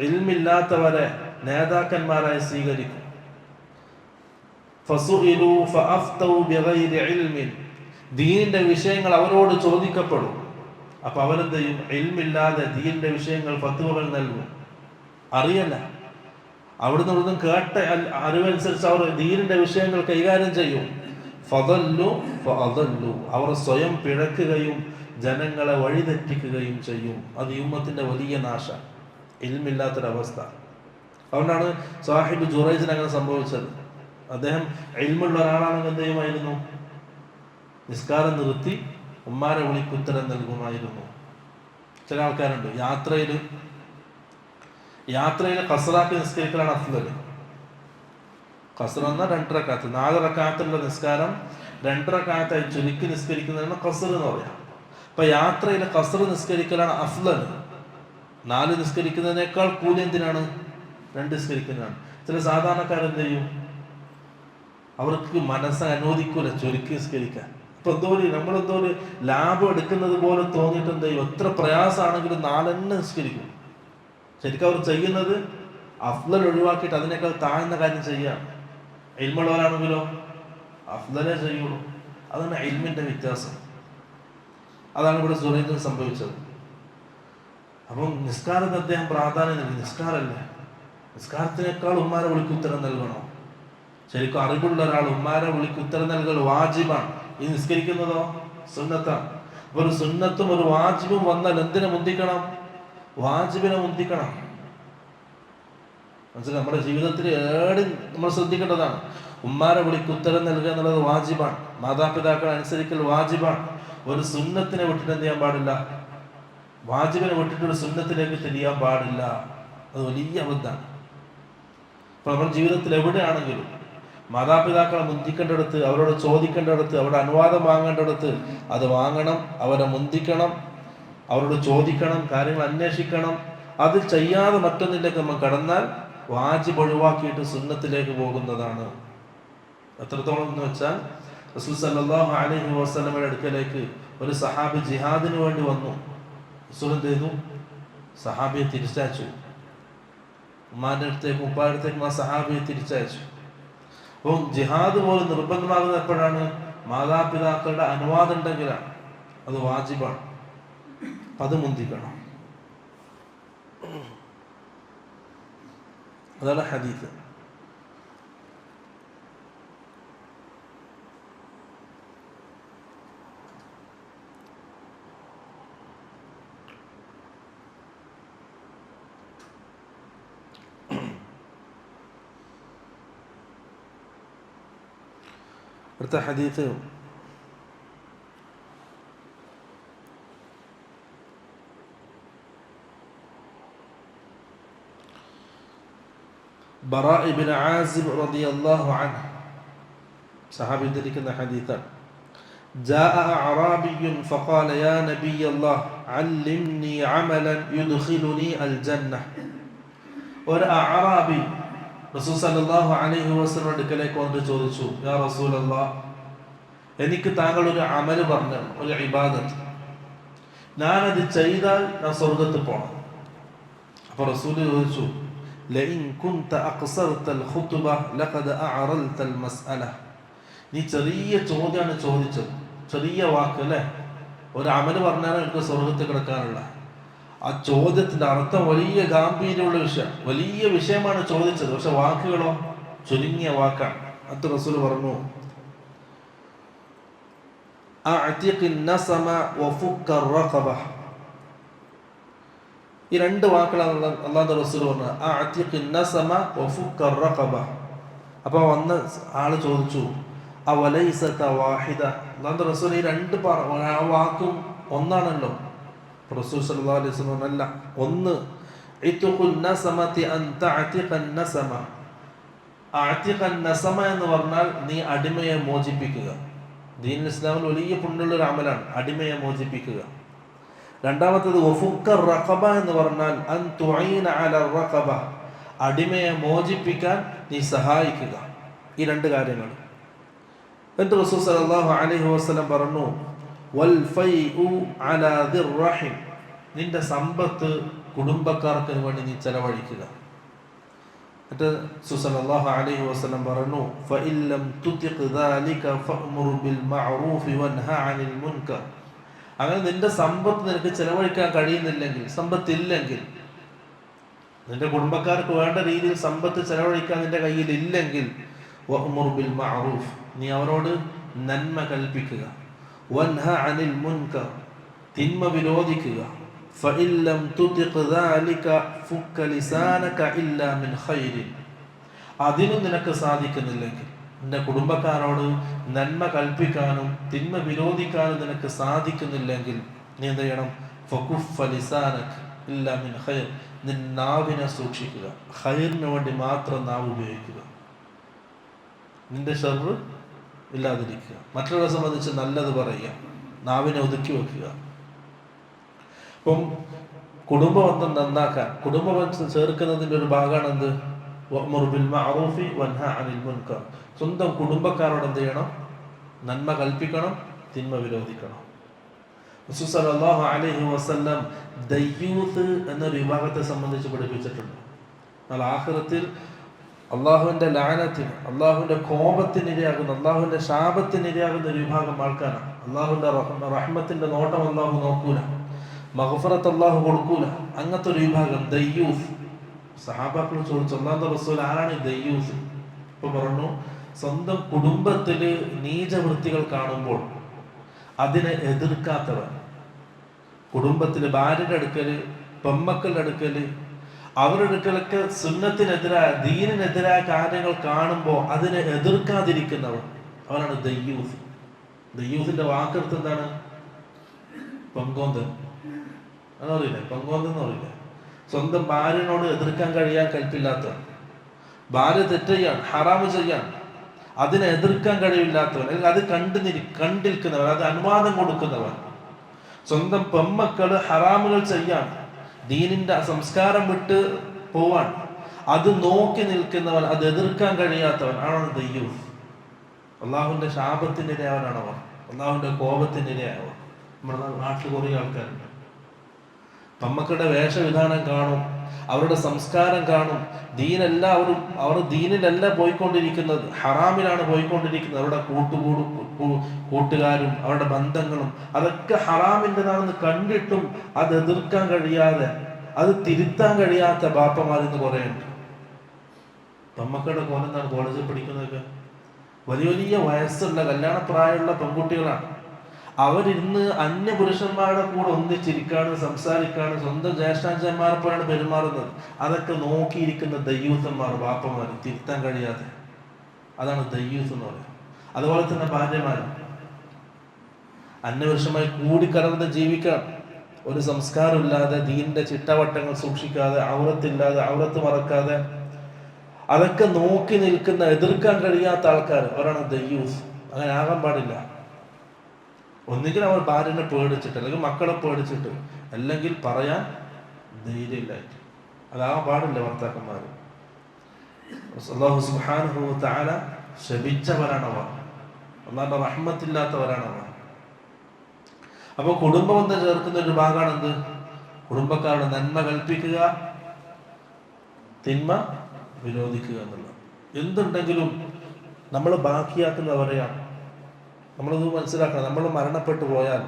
ഇൽമില്ലാത്തവരെ നേതാക്കന്മാരായി സ്വീകരിക്കും. ഫസുഇലു ഫഅഫ്തൗ ബിഗൈരി ഇൽമിൻ, ദീനിന്റെ വിഷയങ്ങൾ അവരോട് ചോദിക്കപ്പെടും. അപ്പൊ അവരെന്ത് ചെയ്യും? ഇൽമില്ലാതെ ദീനിന്റെ വിഷയങ്ങൾ ഫത്വകൾ നൽകും. അറിയല്ല, ഇവിടുന്ന് കേട്ട അറിവനുസരിച്ച് അവർ ദീനിന്റെ വിഷയങ്ങൾ കൈകാര്യം ചെയ്യും. ഫദല്ലു ഫഅദല്ലു, അവർ സ്വയം പിഴക്കുകയും ജനങ്ങളെ വഴിതെറ്റിക്കുകയും ചെയ്യും. അത് ഈ ഉമ്മത്തിന്റെ വലിയ നാശ, ഇൽമില്ലാത്തൊരവസ്ഥ. അതുകൊണ്ടാണ് സാഹിബ് ജുറൈജിന് അങ്ങനെ സംഭവിച്ചത്. അദ്ദേഹം ഇൽമുള്ള ഒരാളാണെങ്കിൽ എന്ത് ചെയ്യുമായിരുന്നു? നിസ്കാരം നിർത്തി ഉമ്മാരെ വിളിക്ക് ഉത്തരം നൽകുമായിരുന്നു. ചില ആൾക്കാരുണ്ട് യാത്രയിൽ ഖസ്റാക്കി നിസ്കരിക്കലാണ് അഫ്ളൽ. ഖസ്ർ എന്നാൽ 2 റക്അത്ത്, 4 റക്അത്തുള്ള നിസ്കാരം 2 റക്അത്തായി ചുരുക്കി നിസ്കരിക്കുന്നതാണ് ഖസ്ർ എന്ന് പറയാം. അപ്പൊ യാത്രയിൽ ഖസ്ർ നിസ്കരിക്കലാണ് അഫ്ളൽ. 4 നിസ്കരിക്കുന്നതിനേക്കാൾ കൂലി എന്തിനാണ്? 2 നിസ്കരിക്കുന്നതാണ്. ചില സാധാരണക്കാരെന്ത് ചെയ്യും? അവർക്ക് മനസ്സ് അനുവദിക്കൂല ചുരുക്കി നിസ്കരിക്കാൻ. അപ്പൊ നമ്മളെന്തോ ഒരു ലാഭം എടുക്കുന്നത് പോലെ തോന്നിയിട്ട് എന്ത് ചെയ്യും? എത്ര പ്രയാസമാണെങ്കിലും 4 നിസ്കരിക്കും. ശരിക്കും അവർ ചെയ്യുന്നത് അഫ്ളൽ ഒഴിവാക്കിയിട്ട് അതിനേക്കാൾ താഴ്ന്ന കാര്യം ചെയ്യാം. ഇൽമുള്ളവരാണെങ്കിലോ അഫ്ളലേ ചെയ്യുള്ളൂ. അതാണ് ഇൽമിന്റെ വ്യത്യാസം. അതാണ് ഇവിടെ സുറൈജിന് സംഭവിച്ചത്. അപ്പം നിസ്കാരത്തിന് അദ്ദേഹം പ്രാധാന്യം നൽകി. നിസ്കാരമല്ലേ, നിസ്കാരത്തിനേക്കാൾ ഉമ്മാരെ വിളിക്ക് ഉത്തരം നൽകണോ? ശരിക്കും അറിവുള്ള ഒരാൾ ഉമ്മാരെ വിളിക്ക് ഉത്തരം നൽകൽ വാജിബാണ്. ഈ നിസ്കരിക്കുന്നതോ സുന്നത്താണ്. അപ്പൊ ഒരു സുന്നത്തും ഒരു വാജിബും വന്നാൽ എന്തിനെ മുന്തിക്കണം? വാജിബിനെ മുന്തിക്കണം. മനസ്സിലായി? നമ്മുടെ ജീവിതത്തിൽ ഏടും നമ്മൾ ശ്രദ്ധിക്കേണ്ടതാണ്. ഉമ്മാരെ വിളിക്ക് ഉത്തരം നൽകുക എന്നുള്ളത് വാജിബാണ്. മാതാപിതാക്കളെ അനുസരിക്കൽ വാജിബാണ്. ഒരു സുന്നത്തിനെ വിട്ടിട്ട് എന്ത് ചെയ്യാൻ പാടില്ല? വാജിബിനെ വിട്ടിട്ട് ഒരു സുന്നത്തിലേക്ക് തിരിയാൻ പാടില്ല. അത് വലിയ അബദ്ധമാണ്. അപ്പൊ നമ്മുടെ ജീവിതത്തിൽ എവിടെയാണെങ്കിലും മാതാപിതാക്കളെ മുന്തിക്കേണ്ടടുത്ത്, അവരോട് ചോദിക്കേണ്ടടുത്ത്, അവരുടെ അനുവാദം വാങ്ങേണ്ടടുത്ത് അത് വാങ്ങണം. അവരെ മുന്തിക്കണം, അവരോട് ചോദിക്കണം, കാര്യങ്ങൾ അന്വേഷിക്കണം. അത് ചെയ്യാതെ മറ്റൊന്നിലേക്ക് നമ്മൾ കടന്നാൽ വാജിബ് ഒഴിവാക്കിയിട്ട് സുന്നത്തിലേക്ക് പോകുന്നതാണ്. എത്രത്തോളം എന്ന് വെച്ചാൽ റസൂൽ സല്ലല്ലാഹു അലൈഹി വസല്ലമയുടെ അടുക്കലേക്ക് ഒരു സഹാബി ജിഹാദിന് വേണ്ടി വന്നു. റസൂൽ എന്ത് ചെയ്തു? സഹാബിയെ തിരിച്ചയച്ചു. ഉമ്മാന്റെ അടുത്തേക്കും ഉപ്പാന്റെ അടുത്തേക്കും ആ സഹാബിയെ തിരിച്ചയച്ചു. അപ്പോൾ ജിഹാദ് പോലും നിർബന്ധമാകുന്നത് എപ്പോഴാണ്? മാതാപിതാക്കളുടെ അനുവാദം ഉണ്ടെങ്കിലാണ്. അത് വാജിബാണ്. അത് മുന്തിക്കണം. അതാണ് ഹദീസ്. അടുത്ത ഹദീസ് ബറാഇ ബിൻ ആസിബ് റളിയല്ലാഹു അൻഹു സഹാബി ധരിക്കുന്ന ഹദീസാണ്. جاء أعرابي فقال يا نبي الله علمني عملا يدخلني الجنة. ഒരു അഅറാബി റസൂൽ സല്ലല്ലാഹു അലൈഹി വസല്ലം അടുക്കലേക്ക് വന്നിട്ട് ചോദിച്ചു, യാ റസൂലല്ലാഹ്, എനിക്ക് താങ്കൾ ഒരു അമൽ പറഞ്ഞു, ഒരു ഇബാദത്ത്, ഞാനത് ചെയ്താൽ ഞാൻ സ്വർഗത്തിൽ പോകണം. അപ്പൊ റസൂൽ ചോദിച്ചു, ലഇൻ കുൻത അഖ്സർതൽ ഖുത്ബ ലഖദ അഅറൽതൽ മസ്അല. നീ ചെറിയ ചോദ്യമാണ് ചോദിച്ചത്, ചെറിയ വാക്ക് അല്ലേ? ഒരു അമൽ പറഞ്ഞാൽ എനിക്ക് സ്വർഗത്തിൽ കിടക്കാനുള്ള ആ ചോദ്യത്തിന്റെ അർത്ഥം വലിയ ഗാംഭീര്യമുള്ള വിഷയം, വലിയ വിഷയമാണ് ചോദിച്ചത്. പക്ഷെ വാക്കുകളോ ചുരുങ്ങിയ വാക്കാണ്. അത് റസൂൽ പറഞ്ഞു, ഈ 2 വാക്കുകളാണ് അല്ലാഹുവിന്റെ റസൂൽ പറഞ്ഞത്. അപ്പൊ വന്ന ആള് ചോദിച്ചു, അവലൈസത വാഹിദ. അല്ലാഹുവിന്റെ റസൂൽ ഈ 2 വാക്കും ഒന്നാണല്ലോ. റസൂൽ സല്ലല്ലാഹു അലൈഹി വസല്ലം അല്ല, ഒന്ന് ഇത്ഖുൻ നസമതി അൻ തഅതിഖൻ നസമ. അഅതിഖൻ നസമ എന്ന് പറഞ്ഞാൽ നീ അടിമയെ മോചിപ്പിക്കുക. ദീനുൽ ഇസ്ലാമിൽ വലിയ പുണ്യമുള്ള ഒരു അമലാണ് അടിമയെ മോചിപ്പിക്കുക. രണ്ടാമത്തേത് വഫുക്കർ റഖബ എന്ന് പറഞ്ഞാൽ അൻ തുഈന അല റഖബ, അടിമയെ മോചിപ്പിക്കാൻ നീ സഹായിക്കുക. ഈ 2 കാര്യങ്ങൾ. എന്നിട്ട് റസൂൽ സല്ലല്ലാഹു അലൈഹി വസല്ലം പറഞ്ഞു, വൽ ഫൈഉ അലാ ദിർ റഹിം, നിന്റെ സമ്പത്ത് കുടുംബക്കാർക്ക് വേണ്ടി നീ ചെലവഴിക്കുക. എന്നിട്ട് റസൂൽ സല്ലല്ലാഹു അലൈഹി വസല്ലം പറഞ്ഞു, ഫഇൻ ലം തുതിഖ് ദാലിക ഫഅ്മുർ ബിൽ മഅറൂഫി വൻഹ അനിൽ മുൻകർ. അങ്ങനെ നിന്റെ സമ്പത്ത് നിനക്ക് ചെലവഴിക്കാൻ കഴിയുന്നില്ലെങ്കിൽ, സമ്പത്തില്ലെങ്കിൽ നിന്റെ കുടുംബക്കാർക്ക് വേണ്ട രീതിയിൽ സമ്പത്ത് ചെലവഴിക്കാൻ നിന്റെ കയ്യിൽ ഇല്ലെങ്കിൽ വഅ്മുർ ബിൽ മഅറൂഫ്, നീ അവരോട് നന്മ കൽപ്പിക്കുക. വൻഹ അനിൽ മുൻകർ, തിന്മ വിരോധിക്കുക. ഫഇൻ ലം തുതിഖ് ദാലിക ഫുക്ക ലിസാനക ഇല്ലാ മിൻ ഖൈരിൻ, അതിനും നിനക്ക് സാധിക്കുന്നില്ലെങ്കിൽ, നിന്റെ കുടുംബക്കാരോട് നന്മ കൽപ്പിക്കാനും തിന്മ വിരോധിക്കാനും നിനക്ക് സാധിക്കുന്നില്ലെങ്കിൽ നീ എന്ത് ചെയ്യണം? ഫകുഫ ലിസാനക ഇല്ലാ മിൻ ഖൈർ, നിൻ നാവിനെ സൂക്ഷിക്കുക. ഖൈറിന് വേണ്ടി മാത്രം നാവ് ഉപയോഗിക്കുക. നിന്റെ ഷർറ് ഇല്ലാതിരിക്കുക, മറ്റുള്ളവരെ സംബന്ധിച്ച് നല്ലത് പറയുക, നാവിനെ ഒതുക്കി വെക്കുക. ഇപ്പം കുടുംബബന്ധം നന്നാക്കാൻ, കുടുംബബന്ധം ചേർക്കുന്നതിൻ്റെ ഒരു ഭാഗമാണ് എന്ത്? വഅ്മുർ ബിൽ മഅറൂഫി വൻഹ അനിൽ മുൻകർ. സ്വന്തം കുടുംബക്കാരോട് എന്ത് ചെയ്യണം? നന്മ കൽപ്പിക്കണം, തിന്മ വിരോധിക്കണം. റസൂൽ സല്ലല്ലാഹു അലൈഹി വസല്ലം ദയ്യൂത്ത് എന്നൊരു വിഭാഗത്തെ സംബന്ധിച്ച് പഠിപ്പിച്ചിട്ടുണ്ട്. എന്നാൽ ആഖിറത്തിൽ അള്ളാഹുവിൻ്റെ ലാനത്തിന്, അള്ളാഹുവിൻ്റെ കോപത്തിനിരയാകുന്ന, അള്ളാഹുവിൻ്റെ ശാപത്തിനിരയാകുന്ന ഒരു വിഭാഗം ആൾക്കാരാണ്. അള്ളാഹുവിൻ്റെ റഹ്മത്തിൻ്റെ നോട്ടം അള്ളാഹു നോക്കൂല, മഗ്ഫിറത്ത് അള്ളാഹു കൊടുക്കൂല. അങ്ങനത്തെ ഒരു വിഭാഗം ദയ്യൂസ്. സഹാബാക്കൾ ചോദിച്ചു, അല്ലാഹുവിന്റെ റസൂൽ ആരാണ് ഈ ദയ്യൂസ്? ഇപ്പൊ പറഞ്ഞു, സ്വന്തം കുടുംബത്തില് നീചവൃത്തികൾ കാണുമ്പോൾ അതിനെ എതിർക്കാത്തവൻ. കുടുംബത്തില് ഭാര്യയുടെ അടുക്കല്, പെമ്മക്കളുടെ അടുക്കല്, അവരുടെ അടുക്കലൊക്കെ സുന്നത്തിനെതിരായ, ദീനിനെതിരായ കാര്യങ്ങൾ കാണുമ്പോൾ അതിനെ എതിർക്കാതിരിക്കുന്നവൻ, അവനാണ് ദയ്യൂസ്. ദയ്യൂസിന്റെ വാക്കെടുത്ത് എന്താണ്? പെങ്കോന്തൻ. അതറിയില്ല, പെങ്കോന്തെന്ന് പറയില്ല. സ്വന്തം ഭാര്യനോട് എതിർക്കാൻ കഴിയാൻ കൽപ്പില്ലാത്തവൻ, ഭാര്യ തെറ്റ് ചെയ്യാൻ, ഹറാമ് ചെയ്യാൻ, അതിനെ എതിർക്കാൻ കഴിവില്ലാത്തവൻ, അല്ലെങ്കിൽ അത് കണ്ടിരിക്കുന്നവൻ, അത് അനുവാദം കൊടുക്കുന്നവൻ. സ്വന്തം പെമ്മക്കള് ഹറാമുകൾ ചെയ്യാൻ, ദീനിന്റെ സംസ്കാരം വിട്ട് പോവാൻ, അത് നോക്കി നിൽക്കുന്നവൻ, അത് എതിർക്കാൻ കഴിയാത്തവൻ ആണ് ദയ്യൂസ്. അള്ളാഹുവിന്റെ ശാപത്തിനിരയാവനാണ് അവർ, അള്ളാഹുവിന്റെ കോപത്തിനിരയാവർ. നമ്മുടെ നാട്ടിൽ കുറേ ആൾക്കാരുണ്ട്, പെമ്മക്കളുടെ വേഷവിധാനം കാണും, അവരുടെ സംസ്കാരം കാണും, ദീനെല്ലാവരും അവർ ദീനിലല്ല പോയിക്കൊണ്ടിരിക്കുന്നത്, ഹറാമിലാണ് പോയിക്കൊണ്ടിരിക്കുന്നത്. അവരുടെ കൂട്ടുകാരും അവരുടെ ബന്ധങ്ങളും അതൊക്കെ ഹറാമിൻ്റെതാണെന്ന് കണ്ടിട്ടും അത് എതിർക്കാൻ കഴിയാതെ, അത് തിരുത്താൻ കഴിയാത്ത ബാപ്പമാരിന്ന് കുറേ ഉണ്ട്. പെമ്മക്കളുടെ കോലെന്താണ്? കോളേജിൽ പഠിക്കുന്നതൊക്കെ വലിയ വലിയ വയസ്സുള്ള കല്യാണപ്രായമുള്ള പെൺകുട്ടികളാണ്. അവരിന്ന് അന്യപുരുഷന്മാരുടെ കൂടെ ഒന്നിച്ചിരിക്കാണ്, സംസാരിക്കാണ്, സ്വന്തം ജ്യേഷ്ഠാഞ്ചന്മാരെ പോലെയാണ് പെരുമാറുന്നത്. അതൊക്കെ നോക്കിയിരിക്കുന്ന ദയ്യൂസന്മാർ, ബാപ്പമാർ, തിരുത്താൻ കഴിയാതെ. അതാണ് ദയ്യൂസ് എന്ന് പറയുന്നത്. അതുപോലെ തന്നെ ഭാര്യമാർ അന്യപുരുഷമായി കൂടിക്കലർന്ന് ജീവിക്കാൻ, ഒരു സംസ്കാരമില്ലാതെ, ദീനിന്റെ ചിട്ടവട്ടങ്ങൾ സൂക്ഷിക്കാതെ, ഔറത്തില്ലാതെ, ഔറത്ത് മറക്കാതെ, അതൊക്കെ നോക്കി നിൽക്കുന്ന, എതിർക്കാൻ കഴിയാത്ത ആൾക്കാർ, അവരാണ് ദയ്യൂസ്. അങ്ങനെ ആകാൻ പാടില്ല. ഒന്നുകിൽ അവർ ഭാര്യനെ പേടിച്ചിട്ട്, അല്ലെങ്കിൽ മക്കളെ പേടിച്ചിട്ട്, അല്ലെങ്കിൽ പറയാൻ ധൈര്യമില്ലായിട്ട്. അതാകാൻ പാടില്ല ഭർത്താക്കന്മാർ. അല്ലാഹു സുബ്ഹാനഹു വ തആല ശപിച്ചവരാണവർ, അല്ലാഹുവിന്റെ റഹ്മത്തില്ലാത്തവരാണവർ. അപ്പൊ കുടുംബബന്ധം ചേർക്കുന്ന ഒരു ഭാഗമാണ് എന്ത്? കുടുംബക്കാരുടെ നന്മ കൽപ്പിക്കുക, തിന്മ വിരോധിക്കുക എന്നുള്ളത്. എന്തുണ്ടെങ്കിലും നമ്മൾ ബാക്കിയാക്കുന്നവരെയാണ്. നമ്മളത് മനസ്സിലാക്കണം. നമ്മൾ മരണപ്പെട്ടു പോയാൽ,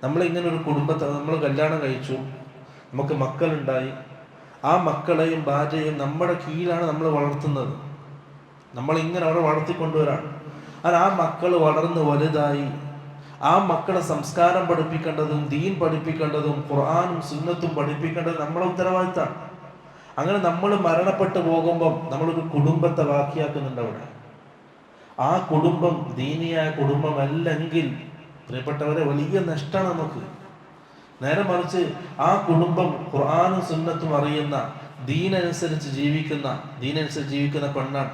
നമ്മളിങ്ങനെ ഒരു കുടുംബത്തെ, നമ്മൾ കല്യാണം കഴിച്ചു, നമുക്ക് മക്കളുണ്ടായി, ആ മക്കളെയും ഭാര്യയും നമ്മുടെ കീഴിലാണ് നമ്മൾ വളർത്തുന്നത്. നമ്മളിങ്ങനെ അവിടെ വളർത്തിക്കൊണ്ടുവരാണ്. അത് ആ മക്കൾ വളർന്ന് വലുതായി, ആ മക്കളെ സംസ്കാരം പഠിപ്പിക്കേണ്ടതും ദീൻ പഠിപ്പിക്കേണ്ടതും ഖുർആനും സുന്നത്തും പഠിപ്പിക്കേണ്ടതും നമ്മളെ ഉത്തരവാദിത്തമാണ്. അങ്ങനെ നമ്മൾ മരണപ്പെട്ടു പോകുമ്പം നമ്മളൊരു കുടുംബത്തെ ബാക്കിയാക്കുന്നുണ്ട് അവിടെ. ആ കുടുംബം ദീനിയായ കുടുംബമല്ലെങ്കിൽ പ്രിയപ്പെട്ടവരെ വലിയ നഷ്ടമാണ് നമുക്ക്. നേരെ മറിച്ച് ആ കുടുംബം ഖുർആനും സുന്നത്തും അറിയുന്ന, ദീനനുസരിച്ച് ജീവിക്കുന്ന പെണ്ണാണ്,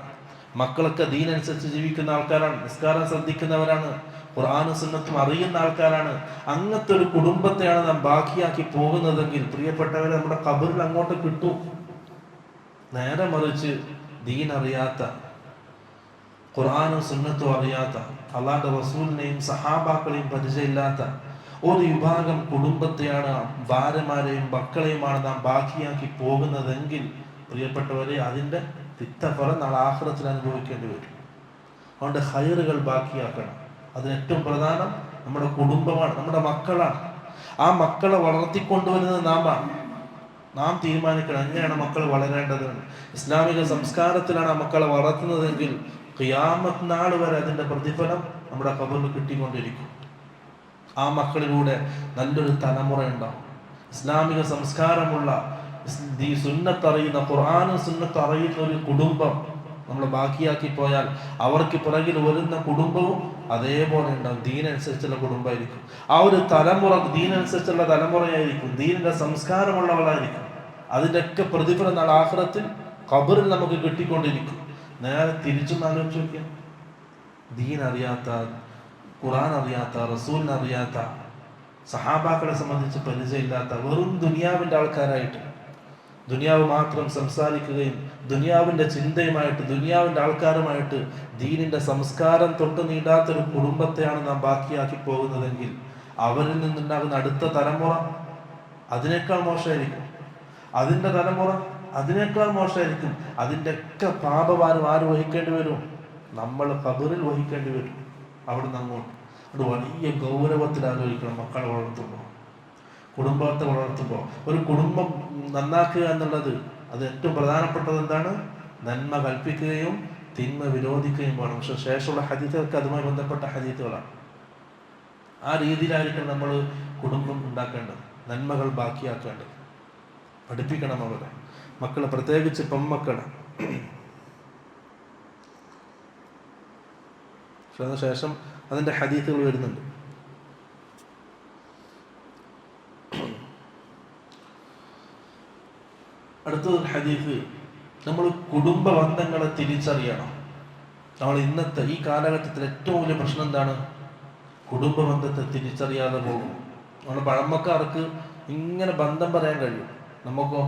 മക്കളൊക്കെ ദീനനുസരിച്ച് ജീവിക്കുന്ന ആൾക്കാരാണ്, നിസ്കാരം ശ്രദ്ധിക്കുന്നവരാണ്, ഖുർആനും സുന്നത്തും അറിയുന്ന ആൾക്കാരാണ്. അങ്ങനത്തെ ഒരു കുടുംബത്തെയാണ് നാം ബാക്കിയാക്കി പോകുന്നതെങ്കിൽ പ്രിയപ്പെട്ടവരെ നമ്മുടെ ഖബറിൽ അങ്ങോട്ട് കിട്ടും. നേരെ മറിച്ച് ദീൻ അറിയാത്ത, ഖുർആനും സുന്നത്തും അറിയാത്ത, അള്ളാഹുവിന്റെ റസൂലിനെയും സഹാബാക്കളെയും പരിചയമില്ലാത്ത ഒരു വിഭാഗം കുടുംബത്തെയാണ്, ഭാര്യമാരെയും മക്കളെയുമാണ് നാം ബാക്കിയാക്കി പോകുന്നതെങ്കിൽ പ്രിയപ്പെട്ടവരെ അതിൻ്റെ തിക്തഫലം നാളെ ആഖിറത്തിൽ അനുഭവിക്കേണ്ടി വരും. അതുകൊണ്ട് ഖൈറുകൾ ബാക്കിയാക്കണം. അതിന് ഏറ്റവും പ്രധാനം നമ്മുടെ കുടുംബമാണ്, നമ്മുടെ മക്കളാണ്. ആ മക്കളെ വളർത്തിക്കൊണ്ടുവരുന്നത് നാമാണ്. നാം തീരുമാനിക്കണം എങ്ങനെയാണ് മക്കൾ വളരേണ്ടത്. ഇസ്ലാമിക സംസ്കാരത്തിലാണ് ആ മക്കളെ വളർത്തുന്നതെങ്കിൽ ഖിയാമത്ത് നാൾ വരെ അതിൻ്റെ പ്രതിഫലം നമ്മുടെ ഖബറിൽ കിട്ടിക്കൊണ്ടിരിക്കും. ആ മക്കളിലൂടെ നല്ലൊരു തലമുറ ഉണ്ടാവും. ഇസ്ലാമിക സംസ്കാരമുള്ള ഈ സുന്നത്തറിയുന്ന, ഖുർആനും സുന്നത്ത് അറിയുന്ന ഒരു കുടുംബം നമ്മൾ ബാക്കിയാക്കി പോയാൽ അവർക്ക് പിറകിൽ വരുന്ന കുടുംബവും അതേപോലെ ഉണ്ടാവും. ദീനനുസരിച്ചുള്ള കുടുംബമായിരിക്കും. ആ ഒരു തലമുറ ദീനനുസരിച്ചുള്ള തലമുറയായിരിക്കും, ദീനിന്റെ സംസ്കാരമുള്ളവളായിരിക്കും. അതിൻ്റെയൊക്കെ പ്രതിഫലം നാളെ ആഖിറത്തിൽ ഖബറിൽ നമുക്ക് കിട്ടിക്കൊണ്ടിരിക്കും. നേരെ തിരിച്ചും ആലോചിച്ച് നോക്കിയാൽ, ദീൻ അറിയാത്ത, ഖുർആൻ അറിയാത്ത, റസൂലിനെ അറിയാത്ത, സഹാബാക്കളെ സംബന്ധിച്ച് പരിചയമില്ലാത്ത വെറും ദുനിയാവിൻ്റെ ആൾക്കാരായിട്ട്, ദുനിയാവ് മാത്രം സംസാരിക്കുകയും ദുനിയാവിൻ്റെ ചിന്തയുമായിട്ട്, ദുനിയാവിൻ്റെ ആൾക്കാരുമായിട്ട് ദീനിൻ്റെ സംസ്കാരം തൊട്ട് നീണ്ടാത്തൊരു കുടുംബത്തെയാണ് നാം ബാക്കിയാക്കി പോകുന്നതെങ്കിൽ അവരിൽ നിന്നുണ്ടാകുന്ന അടുത്ത തലമുറ അതിനേക്കാൾ മോശമായിരിക്കും. അതിൻ്റെ തലമുറ അതിനേക്കാൾ മോശമായിരിക്കും. അതിൻ്റെ ഒക്കെ പാപഭാരം ആര് വഹിക്കേണ്ടി വരും? നമ്മൾ ഖബറിൽ വഹിക്കേണ്ടി വരും. അവിടുന്ന് അങ്ങോട്ട് അത് വലിയ ഗൗരവത്തിൽ ആലോചിക്കണം. മക്കളെ വളർത്തുമ്പോൾ, കുടുംബത്തെ വളർത്തുമ്പോൾ, ഒരു കുടുംബം നന്നാക്കുക എന്നുള്ളത് അത് ഏറ്റവും പ്രധാനപ്പെട്ടത് എന്താണ്? നന്മ കൽപ്പിക്കുകയും തിന്മ വിരോധിക്കുകയും വേണം. പക്ഷെ ശേഷമുള്ള ഹദീസുകൾക്ക് അതുമായി ബന്ധപ്പെട്ട ഹദീസുകളാണ്. ആ രീതിയിലായിരിക്കണം നമ്മൾ കുടുംബം ഉണ്ടാക്കേണ്ടത്, നന്മകൾ ബാക്കിയാക്കേണ്ടത്. പഠിപ്പിക്കണം അവരെ, മക്കളെ, പ്രത്യേകിച്ച് പെൺമക്കളെ. പക്ഷെ അതിനുശേഷം അതിൻ്റെ ഹദീസുകൾ വരുന്നുണ്ട്. അടുത്തത് ഹദീസ്, നമ്മൾ കുടുംബ ബന്ധങ്ങളെ തിരിച്ചറിയണം. നമ്മൾ ഇന്നത്തെ ഈ കാലഘട്ടത്തിൽ ഏറ്റവും വലിയ പ്രശ്നം എന്താണ്? കുടുംബ ബന്ധത്തെ തിരിച്ചറിയാതെ പോകും. നമ്മുടെ പഴമക്കാർക്ക് ഇങ്ങനെ ബന്ധം പറയാൻ കഴിയും, നമുക്കോ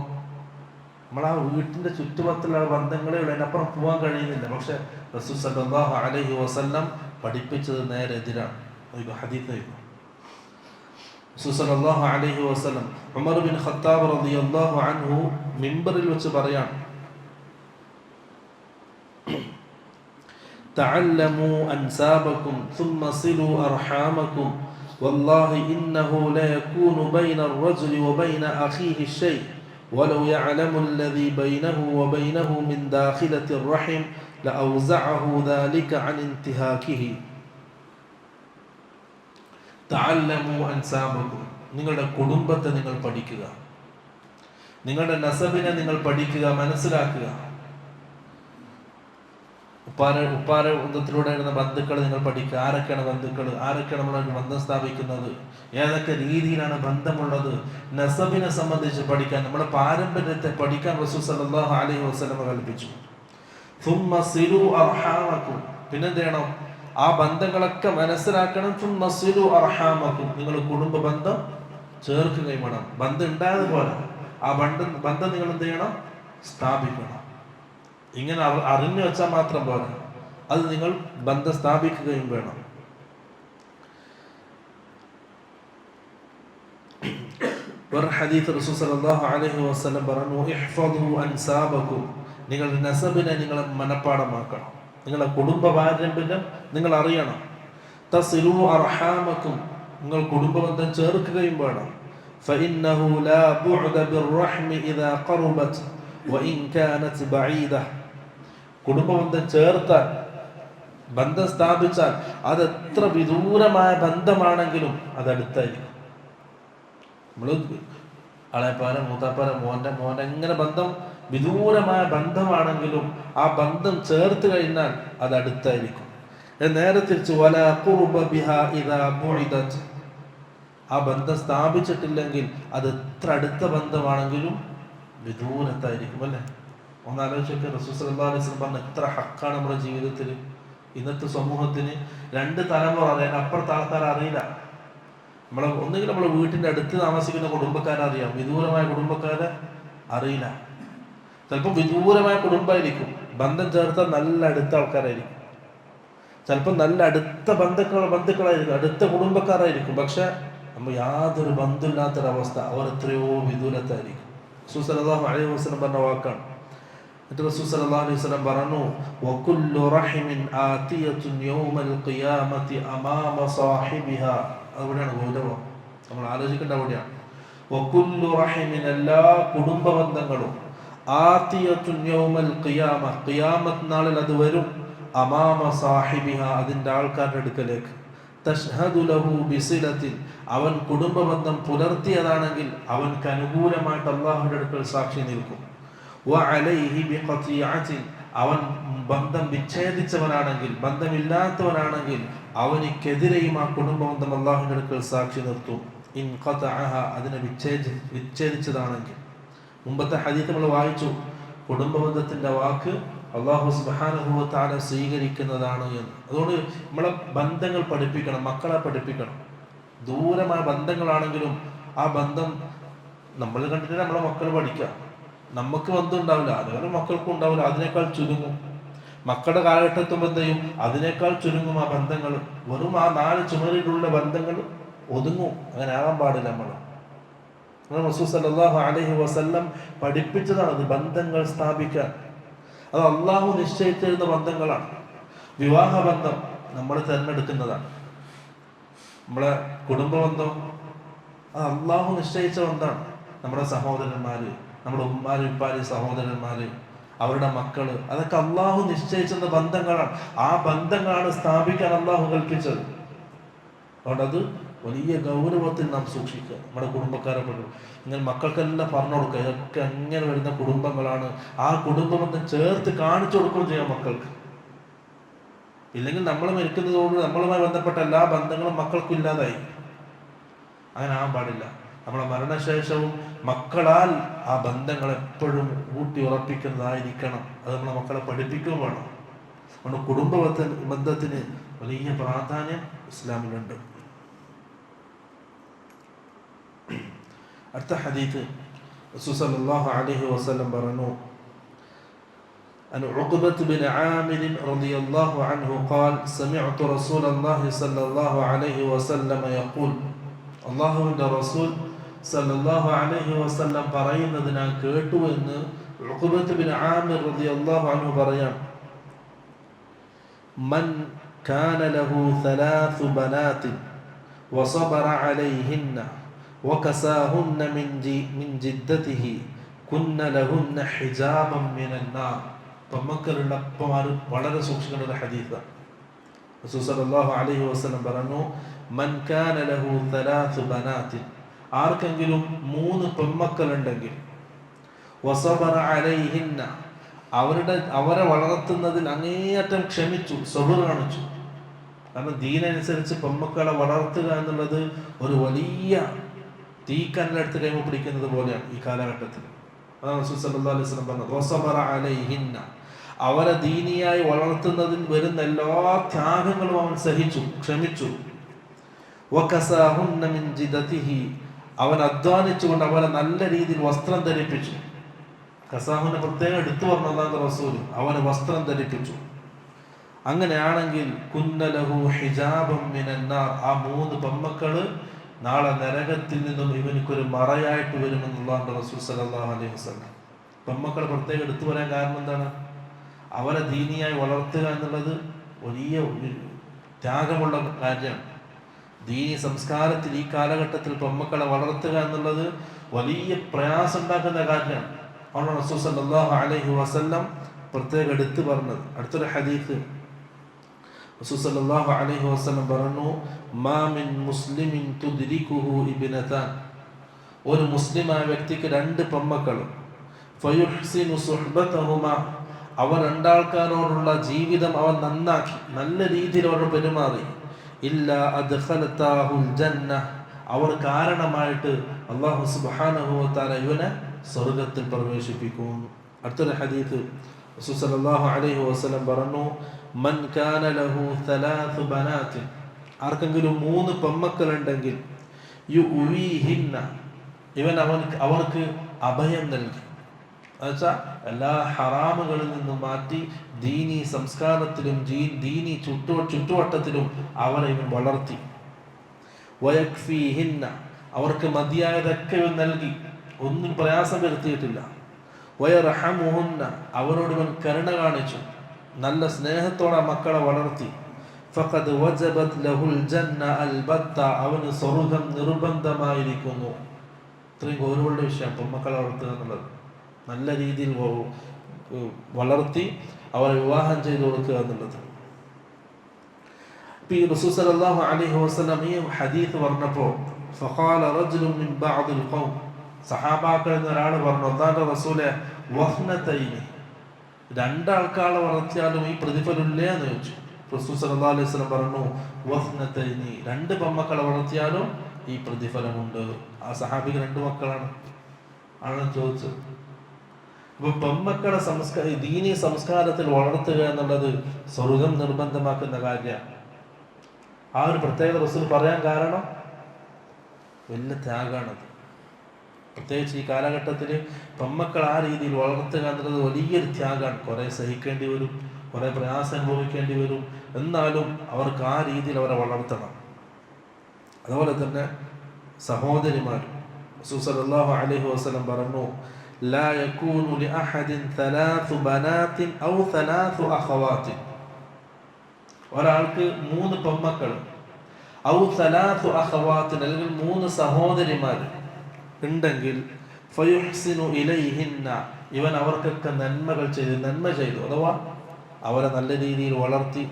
നമ്മളാ വീട്ടിൻ്റെ ചുറ്റുപത്തുള്ള ബന്ധങ്ങളെ ഉള്ളൂ, അതിനപ്പുറം പോകാൻ കഴിയുന്നില്ല. പക്ഷെ റസൂൽ സല്ലല്ലാഹു അലൈഹി വസല്ലം പഠിപ്പിച്ചത് നേരെ എതിരാണ്. ഹദീസ് റസൂൽ സല്ലല്ലാഹു അലൈഹി വസല്ലം ഉമർ ബിൻ ഖത്താബ് റളിയല്ലാഹു അൻഹു മിമ്പറിൽ വെച്ച് പറയാണ്, തഅല്ലമു അൻസാബകും ثم صلوا അർഹാമകും والله إنه لا يكون بين الرجل وبين أخيه شيء ولو يعلم الذي بينه وبينه من داخلة الرحم لأوزعه ذلك عن انتهاكه. തഅല്ലമു അൻസാബകും, നിങ്ങളുടെ കുടുംബത്തെ നിങ്ങൾ പഠിക്കുക, നിങ്ങളുടെ നസബിനെ നിങ്ങൾ പഠിക്കുക, മനസ്സിലാക്കുക. ഉപ്പാര ബന്ധത്തിലൂടെ വരുന്ന ബന്ധുക്കൾ നിങ്ങൾ പഠിക്കുക. ആരൊക്കെയാണ് ബന്ധുക്കൾ, ആരൊക്കെയാണ് നമ്മളായിട്ട് ബന്ധം സ്ഥാപിക്കുന്നത്, ഏതൊക്കെ രീതിയിലാണ് ബന്ധമുള്ളത്, നസബിനെ സംബന്ധിച്ച് പഠിക്കാൻ, നമ്മുടെ പാരമ്പര്യത്തെ പഠിക്കാൻ റസൂൽ സല്ലല്ലാഹു അലൈഹി വസല്ലം കൽപ്പിച്ചു. ثم صلوا أرحامكم, പിന്നെന്ത് ചെയ്യണം? ആ ബന്ധങ്ങളൊക്കെ മനസ്സിലാക്കണം. ثم صلوا أرحامكم, നിങ്ങൾ കുടുംബ ബന്ധം ചേർക്കുകയും വേണം. ബന്ധം ഉണ്ടായതുപോലെ ആ ബന്ധം നിങ്ങൾ എന്ത് ചെയ്യണം? സ്ഥാപിക്കണം. ഇങ്ങനെ അറിഞ്ഞു വെച്ചാൽ മാത്രം പോലെ, അത് നിങ്ങൾ ബന്ധം സ്ഥാപിക്കുകയും വേണം. ഒരു ഹദീസ് റസൂൽ സല്ലല്ലാഹു അലൈഹി വസല്ലം പറഞ്ഞു, ഇഹ്ഫദു അൻസാബകും, നിങ്ങളുടെ നസബിനെ നിങ്ങൾ മനഃപ്പാടമാക്കണം, നിങ്ങളുടെ കുടുംബ പാരമ്പര്യം നിങ്ങൾ അറിയണം. തസിലു അർഹാമകും, നിങ്ങൾ കുടുംബ ബന്ധം ചേർക്കുകയും വേണം. ഫഇന്നഹു ലാ ബുഅദ ബിർറഹ്മി ഇദാ ഖറബത് വഇൻ കാനത് ബഈദ, കുടുംബബന്ധം ചേർത്താൽ, ബന്ധം സ്ഥാപിച്ചാൽ അത് എത്ര വിദൂരമായ ബന്ധമാണെങ്കിലും അത് അടുത്തായിരിക്കും. നമ്മൾ അളയപ്പാര, മൂത്താപ്പാര, മോൻ്റെ എങ്ങനെ ബന്ധം വിദൂരമായ ബന്ധമാണെങ്കിലും ആ ബന്ധം ചേർത്ത് കഴിഞ്ഞാൽ അത് അടുത്തായിരിക്കും. നേരെ തിരിച്ച് വലാ ഖുർബ ബിഹാ ഇദാ ബുഇദത്, ആ ബന്ധം സ്ഥാപിച്ചിട്ടില്ലെങ്കിൽ അത് എത്ര അടുത്ത ബന്ധമാണെങ്കിലും വിദൂരത്തായിരിക്കും. അല്ലേ? ഒന്നാലോചിച്ചൊക്കെ റസൂൽ സല്ലല്ലാഹു അലൈഹി വസല്ലം പറഞ്ഞ എത്ര ഹക്കാണ് നമ്മുടെ ജീവിതത്തിൽ. ഇന്നത്തെ സമൂഹത്തിന് രണ്ട് തലമുറ അറിയാൻ, അപ്പുറത്തെ ആൾക്കാർ അറിയില്ല. ഒന്നുകിൽ നമ്മളെ വീട്ടിൻ്റെ അടുത്ത് താമസിക്കുന്ന കുടുംബക്കാരെ അറിയാം, വിദൂരമായ കുടുംബക്കാരെ അറിയില്ല. ചിലപ്പോൾ വിദൂരമായ കുടുംബമായിരിക്കും, ബന്ധം ചേർത്താൽ നല്ല അടുത്ത ആൾക്കാരായിരിക്കും. ചിലപ്പോൾ നല്ല അടുത്ത ബന്ധുക്കളായിരിക്കും, അടുത്ത കുടുംബക്കാരായിരിക്കും. പക്ഷെ നമ്മൾ യാതൊരു ബന്ധമില്ലാത്തൊരവസ്ഥ, അവർ എത്രയോ വിദൂരത്തായിരിക്കും. റസൂൽ സല്ലല്ലാഹു അലൈഹി വസല്ലം പറഞ്ഞ വാക്കാണ്. റസൂൽ സല്ലല്ലാഹു അലൈഹി വസല്ലം പറഞ്ഞു, വകുല്ലു റഹിമിൻ ആതിയത്തുൻ യൗമൽ ഖിയാമത്തി അമാമ സാഹിബിഹാ. അവിടെയാണ് ഗൗരവം, നമ്മൾ ആലോചിക്കേണ്ട അവിടെയാണ്. വകുല്ലു റഹിമിൻ, എല്ലാ കുടുംബ ബന്ധങ്ങളും, ആതിയത്തുൻ യൗമൽ ഖിയാമ, ഖിയാമത്ത് നാളിൽ അത് വരും, അമാമ സാഹിബിഹ, അതിൻ്റെ ആൾക്കാരുടെ അടുക്കലേക്ക്, തഷ്ഹദു ലഹു ബിസിലത്തിൻ, അവൻ കുടുംബ ബന്ധം പുലർത്തിയതാണെങ്കിൽ അവൻക്ക് അനുകൂലമായിട്ട് അല്ലാഹുവിന്റെ അടുക്കൽ സാക്ഷി നിൽക്കും. വഅലൈഹി ബിഖതിഅത്തിൻ, അവൻ ബന്ധം വിച്ഛേദിച്ചവനാണെങ്കിൽ, ബന്ധമില്ലാത്തവനാണെങ്കിൽ അവനിക്കെതിരെയും ആ കുടുംബ ബന്ധം അല്ലാഹുവിന്റെ അടുക്കൽ സാക്ഷി നിർത്തും. ഇൻ ഖതഅഹ, അതിനെ വിച്ഛേദിച്ചതാണെങ്കിൽ. മുമ്പത്തെ ഹദീസ് നമ്മൾ വായിച്ചു, കുടുംബ ബന്ധത്തിന്റെ വാക്ക് അല്ലാഹു സുബ്ഹാനഹു വ തആല സ്വീകരിക്കുന്നതാണ് എന്ന്. അതുകൊണ്ട് നമ്മളെ ബന്ധങ്ങൾ പഠിപ്പിക്കണം, മക്കളെ പഠിപ്പിക്കണം. ദൂരമായ ബന്ധങ്ങളാണെങ്കിലും ആ ബന്ധം നമ്മൾ കണ്ടിട്ട് നമ്മളെ മക്കൾ പഠിക്കുക. നമുക്ക് ബന്ധം ഉണ്ടാവില്ല, അതുപോലെ മക്കൾക്കും ഉണ്ടാവില്ല, അതിനേക്കാൾ ചുരുങ്ങും. മക്കളുടെ കാലഘട്ടത്തും എന്തെയും അതിനേക്കാൾ ചുരുങ്ങും ആ ബന്ധങ്ങൾ. വെറും ആ 4 ചുമരിലുള്ള ബന്ധങ്ങൾ ഒതുങ്ങും. അങ്ങനെ ആകാൻ പാടില്ല. റസൂൽ സല്ലല്ലാഹു അലൈഹി വസല്ലം പഠിപ്പിച്ചതാണ് ബന്ധങ്ങൾ സ്ഥാപിക്കാൻ. അത് അള്ളാഹു നിശ്ചയിച്ചിരുന്ന ബന്ധങ്ങളാണ്. വിവാഹ ബന്ധം നമ്മൾ തിരഞ്ഞെടുക്കുന്നതാണ്. നമ്മളെ കുടുംബ ബന്ധം അത് അള്ളാഹു നിശ്ചയിച്ച ബന്ധമാണ്. നമ്മുടെ സഹോദരന്മാര്, നമ്മുടെ ഉമ്മാര് ഉപ്പാര് സഹോദരന്മാര്, അവരുടെ മക്കള്, അതൊക്കെ അള്ളാഹു നിശ്ചയിച്ചിരുന്ന ബന്ധങ്ങളാണ്. ആ ബന്ധങ്ങളാണ് സ്ഥാപിക്കാൻ അള്ളാഹു കൽപ്പിച്ചത്. അതുകൊണ്ട് അത് വലിയ ഗൗരവത്തിൽ നാം സൂക്ഷിക്കുക. നമ്മുടെ കുടുംബക്കാരെ പറ്റും ഇങ്ങനെ മക്കൾക്കെല്ലാം പറഞ്ഞു കൊടുക്കുക, ഇതൊക്കെ അങ്ങനെ വരുന്ന കുടുംബങ്ങളാണ്. ആ കുടുംബ ബന്ധം ചേർത്ത് കാണിച്ചു കൊടുക്കുകയും ചെയ്യാം മക്കൾക്ക്. ഇല്ലെങ്കിൽ നമ്മൾ മരിക്കുന്നതോട് നമ്മളുമായി ബന്ധപ്പെട്ട എല്ലാ ബന്ധങ്ങളും മക്കൾക്കും ഇല്ലാതായി. അങ്ങനെ ആകാൻ പാടില്ല. നമ്മളെ മരണശേഷവും മക്കളാൽ ആ ബന്ധങ്ങൾ എപ്പോഴും ഊട്ടി ഉറപ്പിക്കുന്നതായിരിക്കണം. അത് നമ്മളെ മക്കളെ പഠിപ്പിക്കുകയും വേണം. അതുകൊണ്ട് കുടുംബ ബന്ധത്തിന് വലിയ പ്രാധാന്യം ഇസ്ലാമിലുണ്ട്. അടുത്ത ഹദീത്ത് റസൂൽ സല്ലല്ലാഹു അലൈഹി വസല്ലം പറഞ്ഞു, عن عقبة بن عامر رضي الله عنه قال سمعت رسول الله صلى الله عليه وسلم يقول, അല്ലാഹുവിന്റെ റസൂൽ സല്ലല്ലാഹു അലൈഹി വസല്ലം പറയുന്നത് ഞാൻ കേട്ടു എന്ന് ഉഖബത്ത് ബിൻ ആമിർ റളിയല്ലാഹു അൻഹു പറയാം. മൻ കാന ലഹു 3 ബനാത്ത് വസബറ അലൈഹിന്ന വകസാഹുന്ന മിൻ ജിദ്ദതിഹി കുന്ന ലഹുന്ന ഹിജാബൻ മിനൻ നാർ. മക്കളുള്ള അപ്പമാർ വളരെ സൂക്ഷിക്കേണ്ട ഒരു ഹദീസാണ്. റസൂൽ സല്ലല്ലാഹു അലൈഹി വസല്ലം പറഞ്ഞു, മൻ കാന ലഹു 3 ബനാത്ത്, ആർക്കെങ്കിലും 3 പെൺമക്കളുണ്ടെങ്കിൽ, വസബറ അലൈഹിന്ന, അവരെ വളർത്തുന്നതിൽ അങ്ങേയറ്റം ക്ഷമിച്ചു, സബർ കാണിച്ചു. കാരണം ദീനനുസരിച്ച് പെൺമക്കളെ വളർത്തുക എന്നുള്ളത് ഒരു വലിയ തീക്കനലെടുത്ത് കൈമ പിടിക്കുന്നത് പോലെയാണ് ഈ കാലഘട്ടത്തിൽ. അതാണ് റസൂൽ സല്ലല്ലാഹു അലൈഹി വസല്ലം പറഞ്ഞത്, വസബറ അലൈഹിന്ന, അവരെ ദീനിയായി വളർത്തുന്നതിൽ വരുന്ന എല്ലാ ത്യാഗങ്ങളും അവൻ സഹിച്ചു, ക്ഷമിച്ചു. വകസാഹുന്ന മിൻ ജിദ്ദതിഹി, അവൻ അധ്വാനിച്ചുകൊണ്ട് അവരെ നല്ല രീതിയിൽ വസ്ത്രം ധരിപ്പിച്ചു. കസാഹുനെ പ്രത്യേകം എടുത്തു പറഞ്ഞതാണ് റസൂൽ, അവന് വസ്ത്രം ധരിപ്പിച്ചു. അങ്ങനെയാണെങ്കിൽ കുന്ന ലഹു ഹിജാബൻ മിനൻ നാർ, ആ 3 പെൺമക്കള് നാളെ നരകത്തിൽ നിന്നും ഇവനിക്കൊരു മറയായിട്ട് വരുമെന്നുള്ളതാണ് റസൂൽ സല്ലല്ലാഹു അലൈഹി വസല്ലം. പെൺമക്കളെ പ്രത്യേകം എടുത്തു പറയാൻ കാരണം എന്താണ്? അവരെ ദീനിയായി വളർത്തുക എന്നുള്ളത് വലിയ ത്യാഗമുള്ള കാര്യമാണ്. ദീനി സംസ്കാരത്തിൽ ഈ കാലഘട്ടത്തിൽ പെൺമക്കളെ വളർത്തുക എന്നുള്ളത് വലിയ പ്രയാസം ഉണ്ടാക്കുന്ന കാര്യമാണ്. ആണ് റസൂൽ സല്ലല്ലാഹു അലൈഹി വസല്ലം പ്രത്യേകം എടുത്തു പറഞ്ഞത്. അടുത്തൊരു ഹദീസ് റസൂൽ സല്ലല്ലാഹു അലൈഹി വസല്ലം പറഞ്ഞു, മാ മിൻ മുസ്ലിമിൻ തുദ്രികുഹു ഇബ്നതാൻ, ഒരു മുസ്ലിമായ വ്യക്തിക്ക് 2 പെൺമക്കൾ, ഫയുഹ്സിനു സുഹ്ബതഹുമാ, അവർ 2 ആൾക്കാരോടുള്ള ജീവിതം അവൻ നന്നാക്കി, നല്ല രീതിയിൽ അവർ പെരുമാറി, ഇല്ലാ അദ്ഖലതാഹുൽ ജന്ന, അവർ കാരണമായിട്ട് അല്ലാഹു സുബ്ഹാനഹു വ തആല ഇവനെ സ്വർഗ്ഗത്തിൽ പ്രവേശിപ്പിക്കും. അടുത്തൊരു ഹദീസ് റസൂൽ സല്ലല്ലാഹു അലൈഹി വസല്ലം പറഞ്ഞു, മൻ കാന ലഹു 3 ബനാത്ത്, ആർക്കെങ്കിലും 3 പെൺമക്കളുണ്ടെങ്കിൽ, യുവീഹിന്ന, ഇവൻ അവർക്ക് അഭയം നൽകി. എന്നുവെച്ചാൽ എല്ലാ ഹറാമുകളിൽ നിന്നും മാറ്റി ദീനി സംസ്കാരത്തിലും ദീനി ചുറ്റുവട്ടത്തിലും അവരെ ഇവൻ വളർത്തി. വയക്ഫീഹിന്ന, അവർക്ക് മതിയായതൊക്കെ ഇവൻ നൽകി, ഒന്നും പ്രയാസം വരുത്തിയിട്ടില്ല. വയർഹമുഹുന്ന, അവരോട് ഇവൻ കരുണ കാണിച്ചു, നല്ല സ്നേഹത്തോടെ മക്കളെ വളർത്തി. ഫഖദ് വജബത് ലഹുൽ ജന്ന അൽബത്ത, അവന് സ്വർഗ്ഗം നിർബന്ധമായിരിക്കുന്നു. ഇത്രയും ഗൗരവമുള്ള വിഷയം പെൺമക്കളെ വളർത്തുക എന്നുള്ളത്. നല്ല രീതിയിൽ വളർത്തി അവരെ വിവാഹം ചെയ്തു കൊടുക്കുക എന്നുള്ളത്. ഈ റസൂൽ സല്ലല്ലാഹു അലൈഹി വസല്ലം ഈ ഹദീസ് പറഞ്ഞപ്പോൾ ഫഖാല റജുലുൻ മിൻ ബഅദിൽ ഖൗം, സഹാബാക്കളിൽ ഒരാൾ പറഞ്ഞു, അല്ലാഹുവിന്റെ റസൂലേ വഹ്നതൈനി, രണ്ടാൾക്കാളെ വളർത്തിയാലും ഈ പ്രതിഫലമില്ലേ എന്ന് ചോദിച്ചു. റസൂൽ സല്ലല്ലാഹു അലൈഹി വസല്ലം പറഞ്ഞു വഹ്നതൈനി, രണ്ട് പെൺമക്കളെ വളർത്തിയാലും ഈ പ്രതിഫലമുണ്ട്. ആ സഹാബിക്ക് രണ്ട് മക്കളാണ് ആണ് ചോദിച്ചത്. അപ്പൊ പെൺമക്കളെ ദീനീ സംസ്കാരത്തിൽ വളർത്തുക എന്നുള്ളത് സ്വർഗം നിർബന്ധമാക്കുന്ന കാര്യമാണ്. ആ ഒരു പ്രത്യേകത റസൂൽ പറയാൻ കാരണം വലിയ ത്യാഗമാണത്. പ്രത്യേകിച്ച് ഈ കാലഘട്ടത്തിൽ പെൺമക്കൾ ആ രീതിയിൽ വളർത്തുക എന്നുള്ളത് വലിയൊരു ത്യാഗമാണ്. കുറെ സഹിക്കേണ്ടി വരും, കുറെ പ്രയാസം അനുഭവിക്കേണ്ടി വരും. എന്നാലും അവർക്ക് ആ രീതിയിൽ അവരെ വളർത്തണം. അതുപോലെ തന്നെ സഹോദരിമാർ, റസൂൽ സല്ലല്ലാഹു അലൈഹി വസല്ലം പറഞ്ഞു, ലാ യകൂനു ലിഅഹദിൻ തലാത്തു ബനാത്തിൻ ഔ തലാത്തു അഖവാത്തിൻ, ഒരാൾക്ക് 3 പെൺമക്കൾ, ഔ തലാത്തു അഖവാത്തിൻ, അല്ലെങ്കിൽ 3 സഹോദരിമാർ ഉണ്ടെങ്കിൽ ഫയുഹ്സിനു ഇലൈഹിന്ന, ഇവൻ അവർക്കൊക്കെ നന്മ ചെയ്തു, അഥവാ അവരെ നല്ല രീതിയിൽ വളർത്തി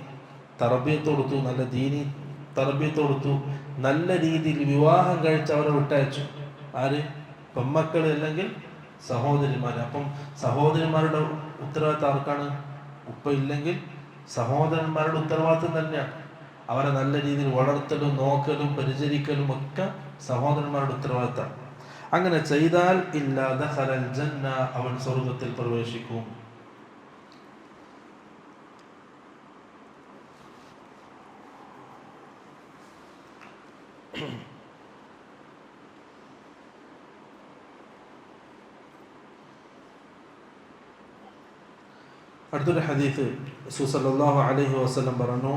തർബിയത്ത് കൊടുത്തു, നല്ല ദീനി തർബിയത്ത് കൊടുത്തു, നല്ല രീതിയിൽ വിവാഹം കഴിച്ച് അവരെ വിട്ടയച്ചു. ആര്? പെൺമക്കൾ അല്ലെങ്കിൽ സഹോദരിമാർ. അപ്പം സഹോദരിമാരുടെ ഉത്തരവാദിത്തം ആർക്കാണ്? ഉപ്പ ഇല്ലെങ്കിൽ സഹോദരന്മാരുടെ ഉത്തരവാദിത്തം തന്നെയാണ്. അവരെ നല്ല രീതിയിൽ വളർത്തലും നോക്കലും പരിചരിക്കലും ഒക്കെ സഹോദരന്മാരുടെ ഉത്തരവാദിത്തമാണ്. അങ്ങനെ ചെയ്താൽ ഇല്ലാ ദഖലൽ ജന്ന, അവൻ സ്വർഗ്ഗത്തിൽ പ്രവേശിക്കും. അടുത്തൊരു ഹദീസ് റസൂൽ സല്ലല്ലാഹു അലൈഹി വസല്ലം പറഞ്ഞു,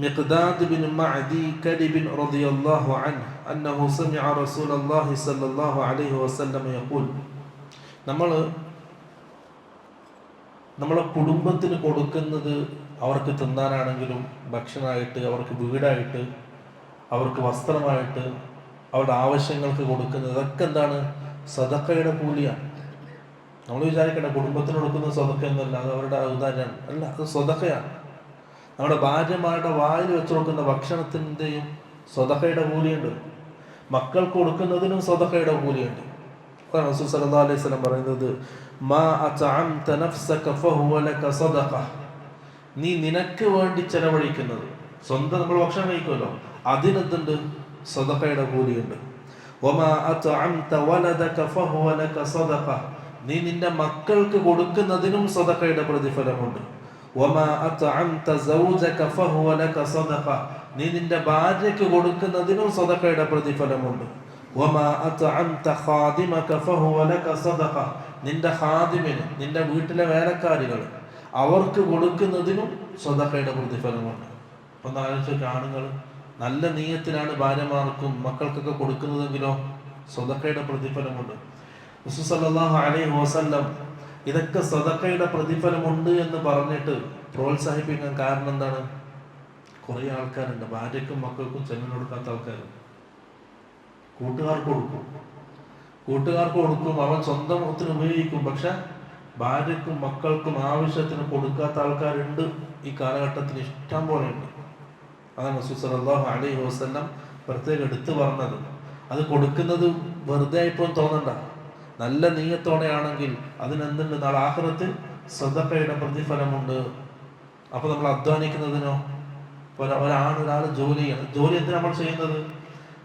മിഖ്ദാദ് ബിൻ മഅദി കദിബ് റളിയല്ലാഹു അൻഹു അന്നഹു സമിഅ റസൂലല്ലാഹി സല്ലല്ലാഹു അലൈഹി വസല്ലം യഖൂൽ, നമ്മളെ കുടുംബത്തിന് കൊടുക്കുന്നത് അവർക്ക് തിന്നാനാണെങ്കിലും ഭക്ഷണമായിട്ട്, അവർക്ക് വീടായിട്ട്, അവർക്ക് വസ്ത്രമായിട്ട്, അവരുടെ ആവശ്യങ്ങൾക്ക് കൊടുക്കുന്നത് ഇതൊക്കെ എന്താണ്? സദഖയുടെ കൂലിയാണ്. നമ്മൾ വിചാരിക്കണ്ട കുടുംബത്തിന് കൊടുക്കുന്നത് സദഖ എന്നല്ല, അത് അവരുടെ ഔദാര്യമാണ്. അല്ല, അത് സദഖയാണ്. നമ്മുടെ ഭാര്യമാരുടെ വായിൽ വെച്ച് കൊടുക്കുന്ന ഭക്ഷണത്തിൻ്റെയും സദഖയുടെ കൂലിയുണ്ട്. മക്കൾക്ക് കൊടുക്കുന്നതിനും സദഖയുടെ കൂലിയുണ്ട്. അതാണ് റസൂൽ സല്ലല്ലാഹു അലൈഹി വസല്ലം പറയുന്നത്, മാ അത്അംത നഫ്സക ഫഹുവ ലക സദഖ, നീ നിനക്ക് വേണ്ടി ചെലവഴിക്കുന്നത്, സ്വന്തം നമ്മൾ ഭക്ഷണം കഴിക്കുമല്ലോ, അതിനെന്തുണ്ട്? സദഖയുടെ കൂലിയുണ്ട്. വമാ അത്അംത വലദക ഫഹുവ ലക സദഖ, നീ നിന്റെ മക്കൾക്ക് കൊടുക്കുന്നതിനും സദഖയുടെ പ്രതിഫലമുണ്ട്. വമാ അത്അംത സൗജക ഫഹുവ ലക സദഖ, നീ നിന്റെ ഭാര്യയ്ക്ക് കൊടുക്കുന്നതിനും സദഖയുടെ പ്രതിഫലമുണ്ട്. വമാ അത്അംത ഖാദിമക ഫഹുവ ലക സദഖ, നിന്റെ ഖാദിമിന്, നിന്റെ വീട്ടിലെ വേലക്കാരികൾ, അവർക്ക് കൊടുക്കുന്നതിനും സദഖയുടെ പ്രതിഫലമുണ്ട്. ഒന്ന് ആലോചിച്ച ആണുങ്ങൾ നല്ല നീയത്തിലാണ് ഭാര്യമാർക്കും മക്കൾക്കൊക്കെ കൊടുക്കുന്നതെങ്കിലോ സദഖയുടെ പ്രതിഫലമുണ്ട്. റസൂൽ സല്ലല്ലാഹു അലൈഹി വസല്ലം ഇതൊക്കെ സദഖയുടെ പ്രതിഫലമുണ്ട് എന്ന് പറഞ്ഞിട്ട് പ്രോത്സാഹിപ്പിക്കാൻ കാരണം എന്താണ്? കുറേ ആൾക്കാരുണ്ട് ഭാര്യക്കും മക്കൾക്കും ചെലവിന് കൊടുക്കാത്ത ആൾക്കാരുണ്ട്. കൂട്ടുകാർക്ക് കൊടുക്കും, അവൻ സ്വന്തം ഒത്തിന് ഉപയോഗിക്കും, പക്ഷെ ഭാര്യക്കും മക്കൾക്കും ആവശ്യത്തിന് കൊടുക്കാത്ത ആൾക്കാരുണ്ട്. ഈ കാലഘട്ടത്തിൽ ഇഷ്ടം പോലെ ഉണ്ട്. അതാണ് റസൂൽ സല്ലല്ലാഹു അലൈഹി വസല്ലം പ്രത്യേകം എടുത്തു പറഞ്ഞത്. അത് കൊടുക്കുന്നത് വെറുതെ ഇപ്പോൾ തോന്നണ്ട, നല്ല നീയത്തോടെയാണെങ്കിൽ അതിനെന്തുണ്ട്? നാളെ ആഖിറത്തിൽ സദഖയുടെ പ്രതിഫലമുണ്ട്. അപ്പൊ നമ്മൾ അധ്വാനിക്കുന്നതിനോ, ഒരാൾ ജോലി ചെയ്യണം. ജോലി എന്തിനാ നമ്മൾ ചെയ്യുന്നത്?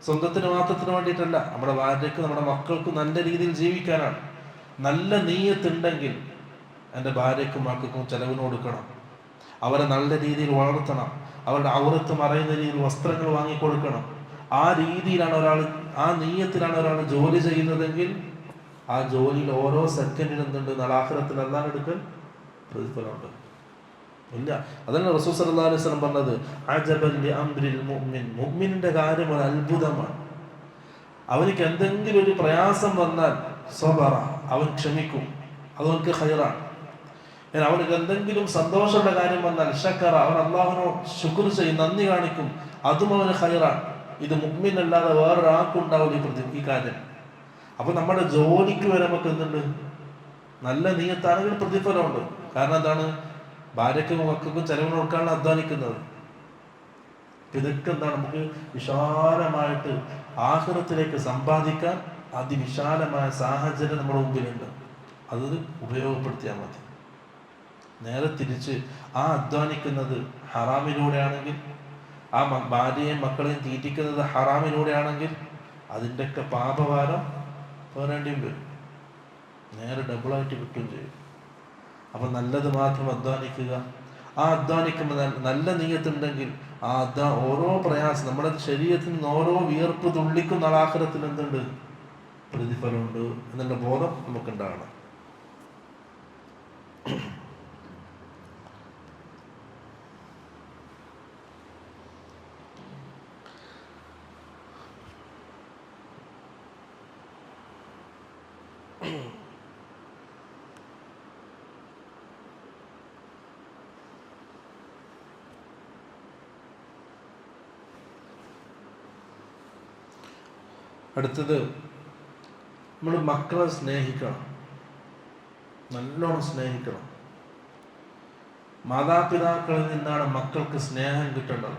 സ്വന്തത്തിന് മാത്രത്തിന് വേണ്ടിയിട്ടല്ല, നമ്മുടെ ഭാര്യയ്ക്ക് നമ്മുടെ മക്കൾക്ക് നല്ല രീതിയിൽ ജീവിക്കാനാണ്. നല്ല നീയത്തുണ്ടെങ്കിൽ എൻ്റെ ഭാര്യയ്ക്കും മക്കൾക്കും ചെലവിന് കൊടുക്കണം, അവരെ നല്ല രീതിയിൽ വളർത്തണം, അവരുടെ ഔറത്ത് മറയുന്ന രീതിയിൽ വസ്ത്രങ്ങൾ വാങ്ങിക്കൊടുക്കണം. ആ രീതിയിലാണ് ആ നീയത്തിലാണ് ഒരാൾ ജോലി ചെയ്യുന്നതെങ്കിൽ ആ ജോലിയിൽ ഓരോ സെക്കൻഡിനും എന്തുണ്ട്? നാളെ ആഖിറത്തിൽ അല്ലാഹ് എടുക്കൽ പ്രതിഫലമുണ്ട്. ഇല്ല, അതല്ല റസൂൽ സല്ലല്ലാഹു അലൈഹി വസല്ലം പറഞ്ഞത്, അജബൻ ലി അംരിൽ മുഅ്മിൻ, മുഅ്മിനിന്റെ കാര്യം ഒരു അത്ഭുതമാണ്. അവനിക്ക് എന്തെങ്കിലും ഒരു പ്രയാസം വന്നാൽ സബറ, അവൻ ക്ഷമിക്കും, അതവർക്ക് ഖൈറാണ്. അവനക്ക് എന്തെങ്കിലും സന്തോഷമുള്ള കാര്യം വന്നാൽ ശക്കറ, അവൻ അള്ളാഹുവിനോട് ശുക്ർ ചെയ്യും, നന്ദി കാണിക്കും, അതും അവന് ഖൈറാണ്. ഇത് മുഅ്മിൻ അല്ലാതെ വേറൊരാൾക്കുണ്ടാവില്ല ഈ കാര്യം. അപ്പൊ നമ്മുടെ ജോലിക്ക് വരെ നമുക്ക് എന്തുണ്ട്? നല്ല നീയത്താണെങ്കിൽ പ്രതിഫലമുണ്ട്. കാരണം എന്താണ്? ഭാര്യക്കും മക്കൾക്കും ചെലവിന് കൊടുക്കാനാണ് അധ്വാനിക്കുന്നത്. ഇതൊക്കെ എന്താണ്? നമുക്ക് വിശാലമായിട്ട് ആഖിറത്തിലേക്ക് സമ്പാദിക്കാൻ അതിവിശാലമായ സാഹചര്യം നമ്മുടെ മുമ്പിലുണ്ട്. അത് ഉപയോഗപ്പെടുത്തിയാൽ മതി. നേരെ തിരിച്ച് ആ അധ്വാനിക്കുന്നത് ഹറാമിലൂടെയാണെങ്കിൽ, ആ ഭാര്യയും മക്കളെയും തീറ്റിക്കുന്നത് ഹറാമിലൂടെയാണെങ്കിൽ അതിൻ്റെയൊക്കെ പാപഭാരം വേറേണ്ടിയും വരും, നേരെ ഡബിളായിട്ട് കിട്ടുകയും ചെയ്യും. അപ്പം നല്ലത് മാത്രം അധ്വാനിക്കുക. ആ അധ്വാനിക്കുമ്പോൾ നല്ല നീയത്തുണ്ടെങ്കിൽ ആ ഓരോ പ്രയാസം, നമ്മുടെ ശരീരത്തിൽ നിന്ന് ഓരോ വിയർപ്പ് തുള്ളിക്കും നാളെ ആഖിറത്തിൽ എന്തുണ്ട്? പ്രതിഫലമുണ്ട് എന്നുള്ള ബോധം നമുക്കുണ്ടാകണം. അടുത്തത്, നമ്മൾ മക്കളെ സ്നേഹിക്കണം, നല്ലോണം സ്നേഹിക്കണം. മാതാപിതാക്കളിൽ നിന്നാണ് മക്കൾക്ക് സ്നേഹം കിട്ടേണ്ടത്.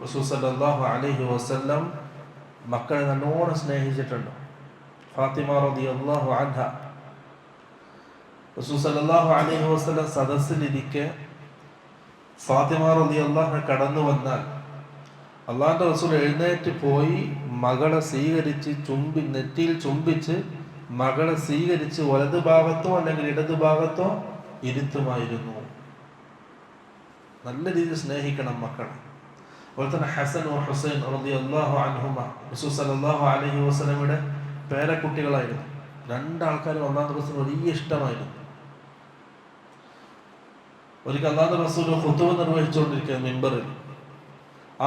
റസൂൽ സല്ലല്ലാഹു അലൈഹി വസല്ലം മക്കളെ നല്ലോണം സ്നേഹിച്ചിട്ടുണ്ട്. ഫാത്തിമ റളിയല്ലാഹു അൻഹ, റസൂൽ സല്ലല്ലാഹു അലൈഹി വസല്ലം സദസ്സിലിരിക്കെ ഫാത്തിമ റളിയല്ലാഹു അൻഹ കടന്നു വന്നാൽ അള്ളാഹുവിൻ്റെ റസൂൽ എഴുന്നേറ്റ് പോയി മകളെ സ്വീകരിച്ച് നെറ്റിയിൽ ചുംബിച്ച് മകളെ സ്വീകരിച്ച് വലതു ഭാഗത്തോ അല്ലെങ്കിൽ ഇടതു ഭാഗത്തോ ഇരുത്തുമായിരുന്നു. നല്ല രീതിയിൽ സ്നേഹിക്കണം മക്കളെ. അതുപോലെ തന്നെ ഹസൻ ഹുസൈൻ റളിയല്ലാഹു അൻഹുമ റസൂൽ സല്ലല്ലാഹു അലൈഹി വസല്ലമയുടെ പേരക്കുട്ടികളായിരുന്നു. രണ്ടാൾക്കാരും അള്ളാഹുവിൻ്റെ റസൂൽ വലിയ ഇഷ്ടമായിരുന്നു. ഒരിക്കൽ അള്ളാഹുവിൻ്റെ റസൂൽ ഖുതുബ നിർവഹിച്ചുകൊണ്ടിരിക്കുക മിമ്പറിൽ.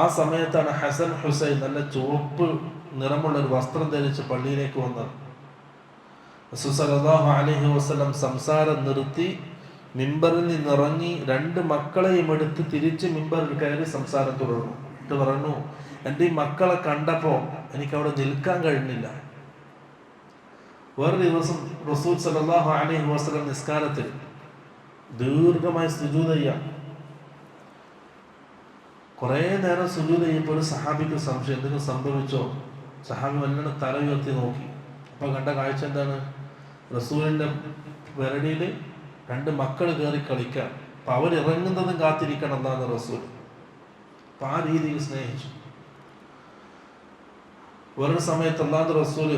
ആ സമയത്താണ് ഹസൻ ഹുസൈൻ നല്ല ചുവപ്പ് നിറമുള്ള ഒരു വസ്ത്രം ധരിച്ച് പള്ളിയിലേക്ക് വന്നത്. റസൂൽ സല്ലല്ലാഹു അലൈഹി വസല്ലം സംസാരം നിർത്തി മിമ്പറിൽ നിന്നിറങ്ങി രണ്ട് മക്കളെയും എടുത്ത് തിരിച്ച് മിമ്പറിൽ കയറി സംസാരം തുടർന്നു. എന്നിട്ട് പറഞ്ഞു, എൻ്റെ ഈ മക്കളെ കണ്ടപ്പോൾ എനിക്ക് അവിടെ നിൽക്കാൻ കഴിഞ്ഞില്ല. വേറൊരു ദിവസം റസൂൽ സല്ലല്ലാഹു അലൈഹി വസല്ലം നിസ്കാരത്തിൽ ദീർഘമായി സുജൂദ് ചെയ്യാം. കുറേ നേരം സുജൂദ് ചെയ്യുമ്പോൾ ഒരു സഹാബിക്ക് സംശയം, എന്തെങ്കിലും സംഭവിച്ചോ? സഹാബി വല്ലാണ്ട് തല ഉയർത്തി നോക്കി. അപ്പോൾ കണ്ട കാഴ്ച എന്താണ്? റസൂലിൻ്റെ വെരടിയിൽ രണ്ട് മക്കൾ കയറി കളിക്കാൻ. അപ്പം അവരിറങ്ങുന്നതും കാത്തിരിക്കണം എന്നാണ് റസൂൽ. അപ്പം ആ രീതിയിൽ സ്നേഹിച്ചു. വേറൊരു സമയത്ത് അല്ലാഹുവിൻ്റെ റസൂൽ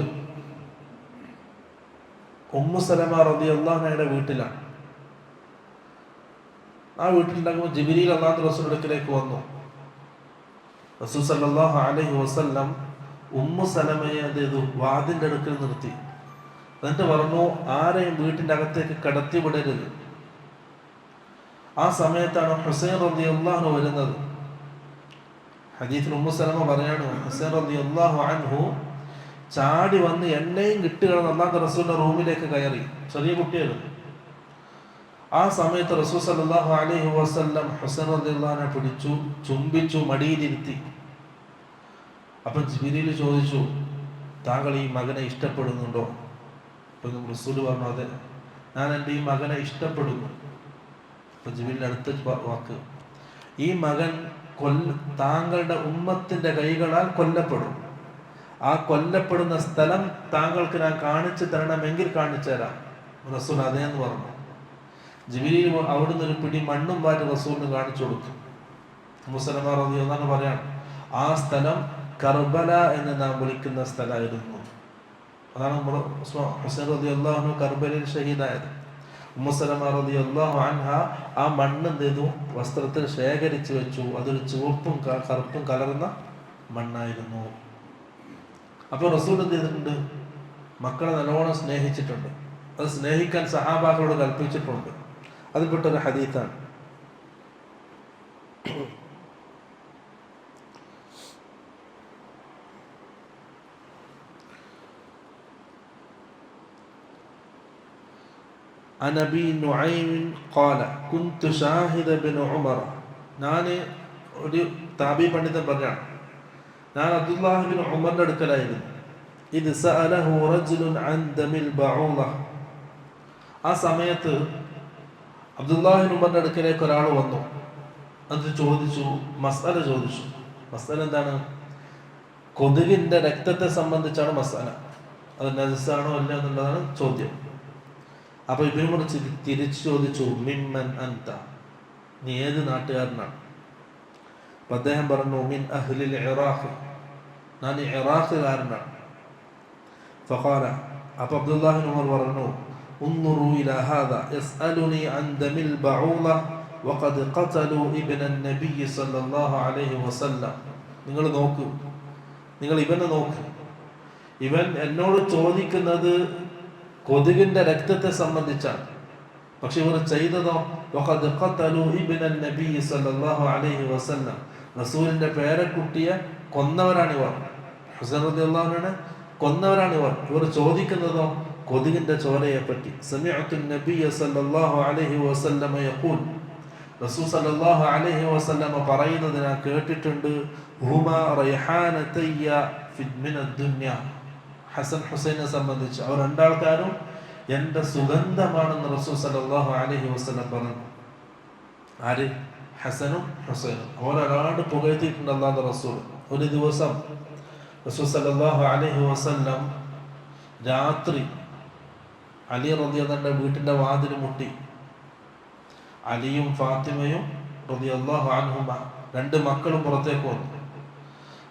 ഉമ്മു സലമ റളിയല്ലാഹു അൻഹയുടെ വീട്ടിലാണ്. ആ വീട്ടിലുണ്ടാകുമ്പോൾ ജിബ്രീൽ അല്ലാഹുവിൻ്റെ റസൂലിന്റെ അടുക്കലേക്ക് വന്നു. റസൂൽ സല്ലല്ലാഹു അലൈഹി വസല്ലം ഉമ്മു സലമയെ വാതിൻ്റെ അടുക്കൽ നിർത്തി. എന്നിട്ട് പറഞ്ഞു, ആരെയും വീട്ടിൻ്റെ അകത്തേക്ക് കടത്തി വിടരുത്. ആ സമയത്താണ് ഹുസൈൻ റളിയല്ലാഹു അൻഹു വരുന്നത്. ഹദീസിൽ ഉമ്മു സലമ പറയാണ്, ഹുസൈൻ റളിയല്ലാഹു അൻഹു ചാടി വന്ന് എന്നെയും കിട്ടുകയാണ് അല്ലാഹുവിൻ്റെ റസൂലിന്റെ റൂമിലേക്ക് കയറി. ചെറിയ കുട്ടിയായിരുന്നു. ആ സമയത്ത് റസൂൽ സല്ലല്ലാഹു അലൈഹി വസല്ലം ഹുസൈൻ റളിയല്ലാഹു അൻഹു പിടിച്ചു, ചുംബിച്ചു, മടിയിലിരുത്തി. അപ്പം ജിബ്രീൽ ചോദിച്ചു, താങ്കൾ ഈ മകനെ ഇഷ്ടപ്പെടുന്നുണ്ടോ? അപ്പം റസൂൽ പറഞ്ഞു, അതെ, ഞാൻ എൻ്റെ ഈ മകനെ ഇഷ്ടപ്പെടുന്നു. അപ്പം ജിബ്രീലിൻ്റെ അടുത്ത വാക്ക്, ഈ മകൻ താങ്കളുടെ ഉമ്മത്തിൻ്റെ കൈകളാൽ കൊല്ലപ്പെടും. ആ കൊല്ലപ്പെടുന്ന സ്ഥലം താങ്കൾക്ക് ഞാൻ കാണിച്ചു തരണമെങ്കിൽ കാണിച്ചു തരാം. റസൂൽ അതേന്ന് പറഞ്ഞു. ജിബ്രീൽ അവിടുന്ന് ഒരു പിടി മണ്ണും വാരി റസൂലിന് കാണിച്ചു കൊടുത്തു. ഉമ്മു സലമ റളിയല്ലാഹു അൻഹ പറയാണ്, ആ സ്ഥലം കർബല എന്ന് നാം വിളിക്കുന്ന സ്ഥലമായിരുന്നു. അതാണ് ഹുസൈൻ റളിയല്ലാഹു അൻഹു കർബലയിൽ ഷഹീദായത്. ഉമ്മു സലമ റളിയല്ലാഹു അൻഹ ആ മണ്ണ് എന്ത് ചെയ്തു? വസ്ത്രത്തിൽ ശേഖരിച്ചു വെച്ചു. അതൊരു ചുവപ്പും കറുപ്പും കലർന്ന മണ്ണായിരുന്നു. അപ്പോൾ റസൂൽ എന്ത് ചെയ്തിട്ടുണ്ട്? മക്കളെ നല്ലോണം സ്നേഹിച്ചിട്ടുണ്ട്. അത് സ്നേഹിക്കാൻ സഹാബാക്കളോട് കൽപ്പിച്ചിട്ടുണ്ട്. അതിൽപ്പെട്ടൊരു ഹദീത്താണ്. عن أبي نعيم قال كنت شاهد بن عمر ഞാൻ ഒരു താബി പണ്ഡിതൻ പറഞ്ഞാണ്, ഞാൻ അബ്ദുല്ലാഹി ബിൻ ഉമറിന്റെ അടുക്കലായിരുന്നു. ഇത് സഅലഹു റജുലുൻ അൻ ദമിൽ ബഊള, ആ സമയത്ത് അബ്ദുല്ലാഹി ബിൻ ഉമറിന്റെ അടുക്കലേക്ക് ഒരാൾ വന്നു. അത് ചോദിച്ചു, മസ്അല ചോദിച്ചു. മസ്അല എന്താണ്? കൊതുകിന്റെ രക്തത്തെ സംബന്ധിച്ചാണ് മസ്അല. അത് നജസാണോ അല്ല എന്നുള്ളതാണ് ചോദ്യം. അപ്പൊ ഇബ്നു ഉമർ തിരിച്ചു ചോദിച്ചു, മിമ്മൻ അൻത, നീ ഏത് നാട്ടുകാരനാണ്? അപ്പൊ അദ്ദേഹം പറഞ്ഞു, മിൻ അഹ്ലിൽ ഇറാഖ്, ഞാൻ ഇറാഖുകാരനാണ്. ഫഖാല, അപ്പൊ അബ്ദുല്ലാഹി ബിൻ ഉമർ പറഞ്ഞു, ഉൻദുറു ഇലാ ഹാദാ യസ്അലുനി അൻ ദമിൽ ബഊള വഖദ് ഖതലു ഇബ്ന നബി സല്ലല്ലാഹു അലൈഹി വസല്ലം. നിങ്ങൾ നോക്കൂ, നിങ്ങൾ ഇവനെ നോക്ക്, ഇവൻ എന്നോട് ചോദിക്കുന്നത് കൊതുകിന്റെ രക്തത്തെ സംബന്ധിച്ചാണ്. പക്ഷെ ഇവർ ചെയ്തതോ വഖദ് ഖതലു ഇബ്ന നബി സല്ലല്ലാഹു അലൈഹി വസല്ലം, റസൂലിന്റെ പേരക്കുട്ടിയെ കൊന്നവരാണിവർ. ഹുസൈൻ റളിയല്ലാഹു അൻഹുവിനെ കൊന്നവരാണിവർ. ഇവർ ചോദിക്കുന്നതോ കൊതുകിന്റെ ചോരയെ പറ്റി. സമിഅതു നബിയ സല്ലല്ലാഹു അലൈഹി വസല്ലം യഖൂൽ, റസൂൽ സല്ലല്ലാഹു അലൈഹി വസല്ലം പറയുന്നത് ഞാൻ കേട്ടിട്ടുണ്ട്, ഹുമാ റൈഹാനതയ്യ മിനദ് ദുനിയ. ഹസൻ ഹുസൈനെ സംബന്ധിച്ച് അവർ രണ്ടാൾക്കാരും എൻ്റെ സുഗന്ധമാണെന്ന് റസൂൽ സല്ലല്ലാഹു അലൈഹി വസല്ലം പറഞ്ഞു. ആര്? ഹസനും ഹുസൈനും. അവരൊരാണ്ട് പുകഴ്ത്തിയിട്ടുണ്ട് അല്ലാഹുവിന്റെ റസൂൽ. ഒരു ദിവസം റസൂൽ സല്ലല്ലാഹു അലൈഹി വസല്ലം രാത്രി അലി റളിയല്ലാഹു അൻഹുവിന്റെ വീട്ടിന്റെ വാതിൽ മുട്ടി. അലിയും ഫാത്തിമയും റളിയല്ലാഹു അൻഹുമ, രണ്ട് മക്കളും പുറത്തേക്ക് വന്നു.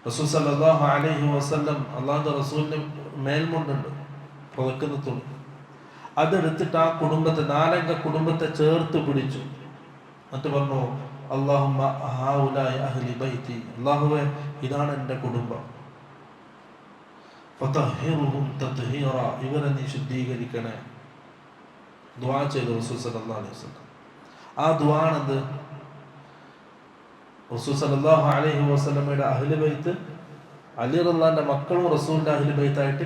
റസൂൽ സല്ലല്ലാഹു അലൈഹി വസല്ലം അല്ലാഹുവിന്റെ റസൂലിന് മേൽമുണ്ടുണ്ട്, പുതക്കുന്ന തുണി, അതെടുത്തിട്ട് ആ കുടുംബത്തെ, നാലംഗ കുടുംബത്തെ ചേർത്ത് പിടിച്ചു. എന്നിട്ട് പറഞ്ഞു, അല്ലാഹുമ്മ ഹൗലായി അഹ്ലി ബൈതി, അല്ലാഹുവേ ഇതാണ് എൻ്റെ കുടുംബം, ഫതഹിറുഹും തത്ഹീറ, ഇവരെ നീ ശുദ്ധീകരിക്കണേ. ദുആ ചെയ്തു റസൂൽ സല്ലല്ലാഹു അലൈഹി വസല്ലം. ആ ദുആ ആണ് റസൂൽ സല്ലല്ലാഹു അലൈഹി വസല്ലമയുടെ അഹ്ലു ബൈത്ത്, അലി റളിയല്ലാഹുവിന്റെ മക്കളും റസൂലിന്റെ അഹ്ലു ബൈത്തായിട്ട്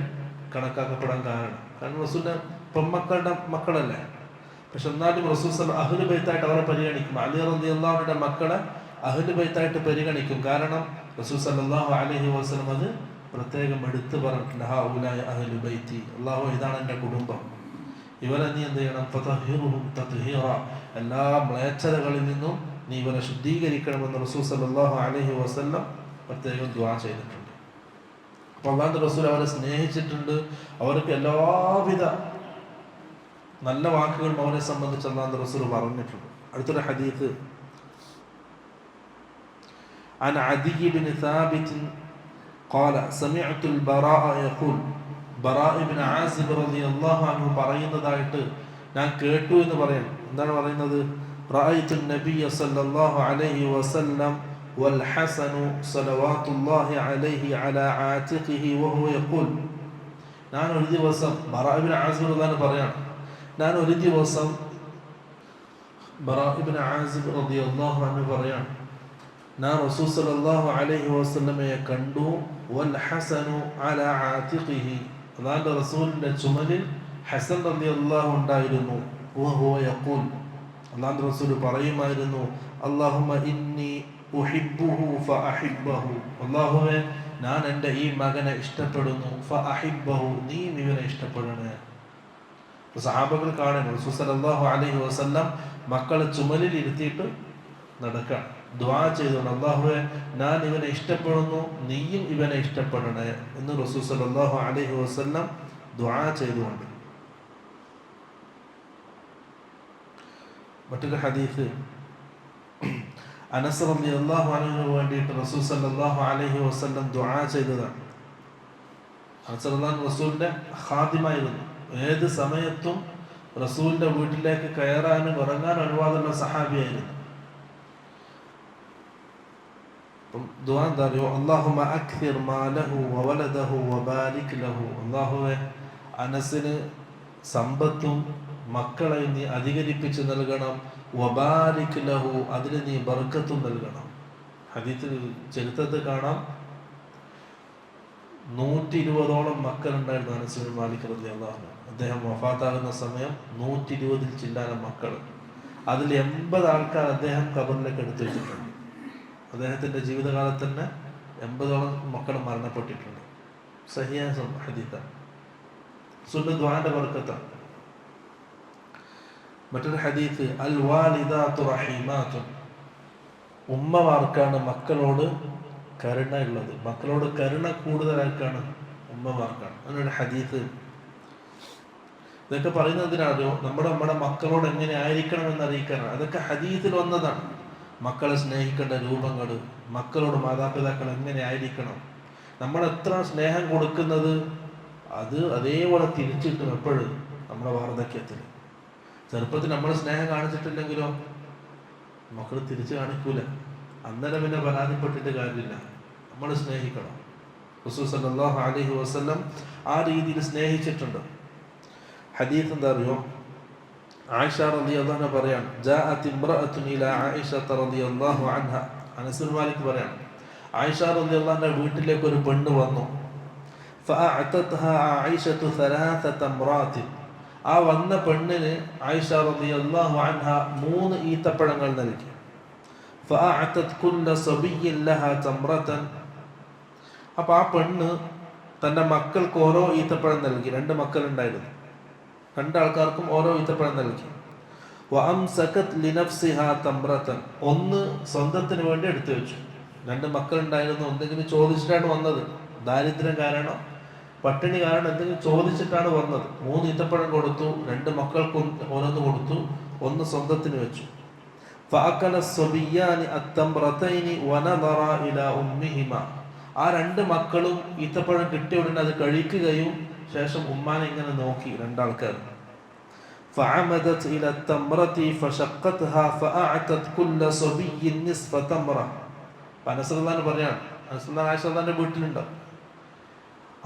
കണക്കാക്കപ്പെടാൻ കാരണം റസൂലിന്റെ പെൺമക്കളുടെ മക്കളല്ലേ. പക്ഷെ എന്നാലും റസൂൽ അഹ്ലു ബൈത്തായിട്ട് അവരെ പരിഗണിക്കും. അലി റളിയല്ലാഹുവിന്റെ മക്കളെ അഹ്ലു ബൈത്തായിട്ട് പരിഗണിക്കും. കാരണം റസൂൽ സല്ലല്ലാഹു അലൈഹി വസല്ലം അത് പ്രത്യേകം എടുത്തു പറഞ്ഞിട്ടുണ്ട്, ഹൗലായി അഹ്ലു ബൈത്തി, അല്ലാഹു ഇതാണ് എൻ്റെ കുടുംബം, ഇവരെ നീ എന്ത് ചെയ്യണം, ഫതഹിറുഹും തത്ഹീറ, എല്ലാ മ്ലേച്ഛതകളിൽ നിന്നും നീ ഇവരെ ശുദ്ധീകരിക്കണമെന്ന് റസൂൽ സല്ലല്ലാഹു അലൈഹി വസല്ലം പ്രത്യേകം ദുആ ചെയ്തിട്ടുണ്ട്. അപ്പോൾ അല്ലാഹുവിന്റെ റസൂൽ അവരെ സ്നേഹിച്ചിട്ടുണ്ട്. അവർക്ക് എല്ലാവിധ നല്ല വാക്കുകളും അവരെ സംബന്ധിച്ച് അല്ലാഹുവിന്റെ റസൂൽ പറഞ്ഞിട്ടുണ്ട്. അടുത്തൊരു ഹദീസ്, عن عدي بن ثابت قال سمعت البراء يقول, ബറാഇ ഇബ്നു ആസിബ് റളിയല്ലാഹു അൻഹു പറയുന്നതായിട്ട് ഞാൻ കേട്ടു എന്ന് പറയാം. എന്താണ് പറയുന്നത്? റഅയ്തു നബിയ സല്ലല്ലാഹു അലൈഹി വസല്ലം വൽ ഹസനു സ്വലവാത്തുല്ലാഹി അലൈഹി അലാ ആതിഖിഹി വഹുവ യഖൂൽ, ഞാൻ ഒരു ദിവസം, ബറാഇ ഇബ്നു ആസിബ് റളിയല്ലാഹു പറയാണ്, ഞാൻ ഒരു ദിവസം, ബറാഇ ഇബ്നു ആസിബ് റളിയല്ലാഹു അൻഹു പറയാണ്, ഞാൻ റസൂൽ സല്ലല്ലാഹു അലൈഹി വസല്ലമയെ കണ്ടു, വൽ ഹസനു അലാ ആതിഖിഹി, അല്ലാഹുവിന്റെ റസൂലിന്റെ ചുമലിൽ ഹസൻ റളിയല്ലാഹു ഉണ്ടായിരുന്നു. വഹുവ യഖൂൽ, അല്ലാഹുവിന്റെ റസൂൽ പറയുമായിരുന്നു, അല്ലാഹുമ്മ ഇന്നി ഉഹിബ്ബുഹു ഫഅഹിബ്ബഹു, അല്ലാഹുവേ ഞാൻ എൻ്റെ ഈ മകനെ ഇഷ്ടപ്പെടുന്നു, ഫഅഹിബ്ബഹു, നീ ഇവനെ ഇഷ്ടപ്പെടണേ. സഹാബകൾ കാണുന്നു റസൂൽ സല്ലല്ലാഹു അലൈഹി വസല്ലം മക്കളെ ചുമലിൽ ഇരുത്തിയിട്ട് നടക്കാൻ ദുആ ചെയ്തുകൊണ്ട്, അല്ലാഹുവേ ഞാൻ ഇവനെ ഇഷ്ടപ്പെടുന്നു, നീയും ഇവനെ ഇഷ്ടപ്പെടണേ എന്ന് റസൂൽ സല്ലല്ലാഹു അലൈഹി വസല്ലം ദുആ ചെയ്തുകൊണ്ട്. മറ്റൊരു ഹദീസ്, അനസ് റളിയല്ലാഹു അൻഹുവിന് വേണ്ടിയിട്ട് റസൂൽ സല്ലല്ലാഹു അലൈഹി വസല്ലം ദുആ ചെയ്തതാണ്. അനസ് റളിയല്ലാഹു റസൂലിന്റെ ഖാദിമായിരുന്നു. ഏത് സമയത്തും റസൂലിന്റെ വീട്ടിലേക്ക് കയറാനും ഇറങ്ങാനും അനുവാദമുള്ള സഹാബിയായിരുന്നു. ദുആ എന്താ അറിയോ? അല്ലാഹുമ്മ അക്സിർ മാലഹു വവലദഹു വബാരിക് ലഹു, അല്ലാഹുവേ അനസിന് സമ്പത്തും മക്കളെ നീ അധികരിപ്പിച്ച് നൽകണം, വബാരിക് ലഹു, അതിന് നീ ബർക്കത്തും നൽകണം. ഹദീസിൽ ചരിത്രത്തിൽ കാണാം, 120ഓളം മക്കളുണ്ടായിരുന്നു അനസ് ബിൻ മാലിക് റളിയല്ലാഹു അൻഹു. അദ്ദേഹം വഫാത്താകുന്ന സമയം 120 ചില്ലാനം മക്കൾ. അതിൽ 80 ആൾക്കാർ അദ്ദേഹം ഖബറിലേക്ക് എടുത്തു വെച്ചിട്ടുണ്ട്. അദ്ദേഹത്തിന്റെ ജീവിതകാലത്ത് തന്നെ 80ഓളം മക്കൾ മരണപ്പെട്ടിട്ടുണ്ട്. സഹിയായ ഹദീസാണ്. സുന്നത്ത് ദുആന്റെ ബർക്കത്താണ്. മറ്റൊരു ഹദീസ്, അൽ വാലിദാതു റഹീമാതു, ഉമ്മമാർക്കാണ് മക്കളോട് കരുണ ഉള്ളത്. മക്കളോട് കരുണ കൂടുതലായിട്ടാണ് ഉമ്മമാർക്കാണ്. അങ്ങനൊരു ഹദീസ്. ഇതൊക്കെ പറയുന്നതിനാണോ നമ്മുടെ മക്കളോട് എങ്ങനെ ആയിരിക്കണം എന്ന് അറിയിക്കാനാണ്. അതൊക്കെ ഹദീസിൽ വന്നതാണ്. മക്കളെ സ്നേഹിക്കേണ്ട രൂപങ്ങൾ, മക്കളോട് മാതാപിതാക്കൾ എങ്ങനെ ആയിരിക്കണം, നമ്മൾ എത്ര സ്നേഹം കൊടുക്കുന്നത് അത് അതേപോലെ തിരിച്ചിട്ടും എപ്പോഴും നമ്മുടെ വാർദ്ധക്യത്തിൽ. ചെറുപ്പത്തിൽ നമ്മൾ സ്നേഹം കാണിച്ചിട്ടില്ലെങ്കിലോ മക്കൾ തിരിച്ചു കാണിക്കൂല. അന്നേരം പിന്നെ പരാതിപ്പെട്ടിട്ട് കാര്യമില്ല. നമ്മൾ സ്നേഹിക്കണം. റസൂൽ സല്ലല്ലാഹു അലൈഹി വസല്ലം ആ രീതിയിൽ സ്നേഹിച്ചിട്ടുണ്ട്. ഹദീസ് എന്താ അറിയോ? ആയിഷ റളിയല്ലാഹു അൻഹ പറയാണ്, ജാഅത് ഇംറഅത്തുൻ ഇലാ ആയിഷ റളിയല്ലാഹു അൻഹ. അനസ് ബിൻ മാലിക് പറയാണ്, ആയിഷ റളിയല്ലാഹു അൻഹ വീട്ടിലേക്ക് ഒരു പെണ്ണ് വന്നു. ഫഅഅതത്ഹാ ആയിഷതു സലാസത തംറാത്ത്. ആ വന്ന പെണ്ണിന് ആയിഷ റളിയല്ലാഹു അൻഹ 3 ഈത്തപ്പഴങ്ങൾ നൽകി. ഫഅഅതത് കുല്ല സബിയ്യിൻ ലഹാ തംറതൻ. അപ്പോൾ ആ പെണ്ണ് തൻ്റെ മക്കൾക്ക് ഓരോ ഈത്തപ്പഴം നൽകി. 2 മക്കളുണ്ടായിരുന്നു. 2 ആൾക്കാർക്കും ഓരോ ഈത്തപ്പഴം നൽകി. വഅംസകത് ലിനഫ്സിഹാ തംറതൻ. 1 സ്വന്തത്തിന് വേണ്ടി എടുത്തു വെച്ചു. 2 മക്കളുണ്ടായിരുന്നു. എന്തെങ്കിലും ചോദിച്ചിട്ടാണ് വന്നത്. ദാരിദ്ര്യം കാരണം, പട്ടിണി കാരണം എന്തെങ്കിലും ചോദിച്ചിട്ടാണ് വന്നത്. 3 ഈത്തപ്പഴം കൊടുത്തു. 2 മക്കൾക്കും ഓരോന്ന് കൊടുത്തു. 1 സ്വന്തത്തിന് വെച്ചു. ഫഅകല സബിയാനി അത്തംറതൈനി വനദറ ഇലാ ഉമ്മിഹിമ. ആ 2 മക്കളും ഈത്തപ്പഴം കിട്ടിയ ഉടനെ അത് കഴിക്കുകയും ശേഷം ഉമ്മാനെ ഇങ്ങനെ നോക്കി 2 ആൾക്കാർ. ഫഅമദത് ഇല തംറതി ഫശഖത്ഹാ ഫഅഅതത് കുല്ല സബിയ്യിൻ നിസ്ഫ തംറ. അനസ്റല്ലാൻ പറയാണ്, അനസ്റല്ലാൻ ആയിഷയുടെ വീട്ടിലുണ്ടാവും.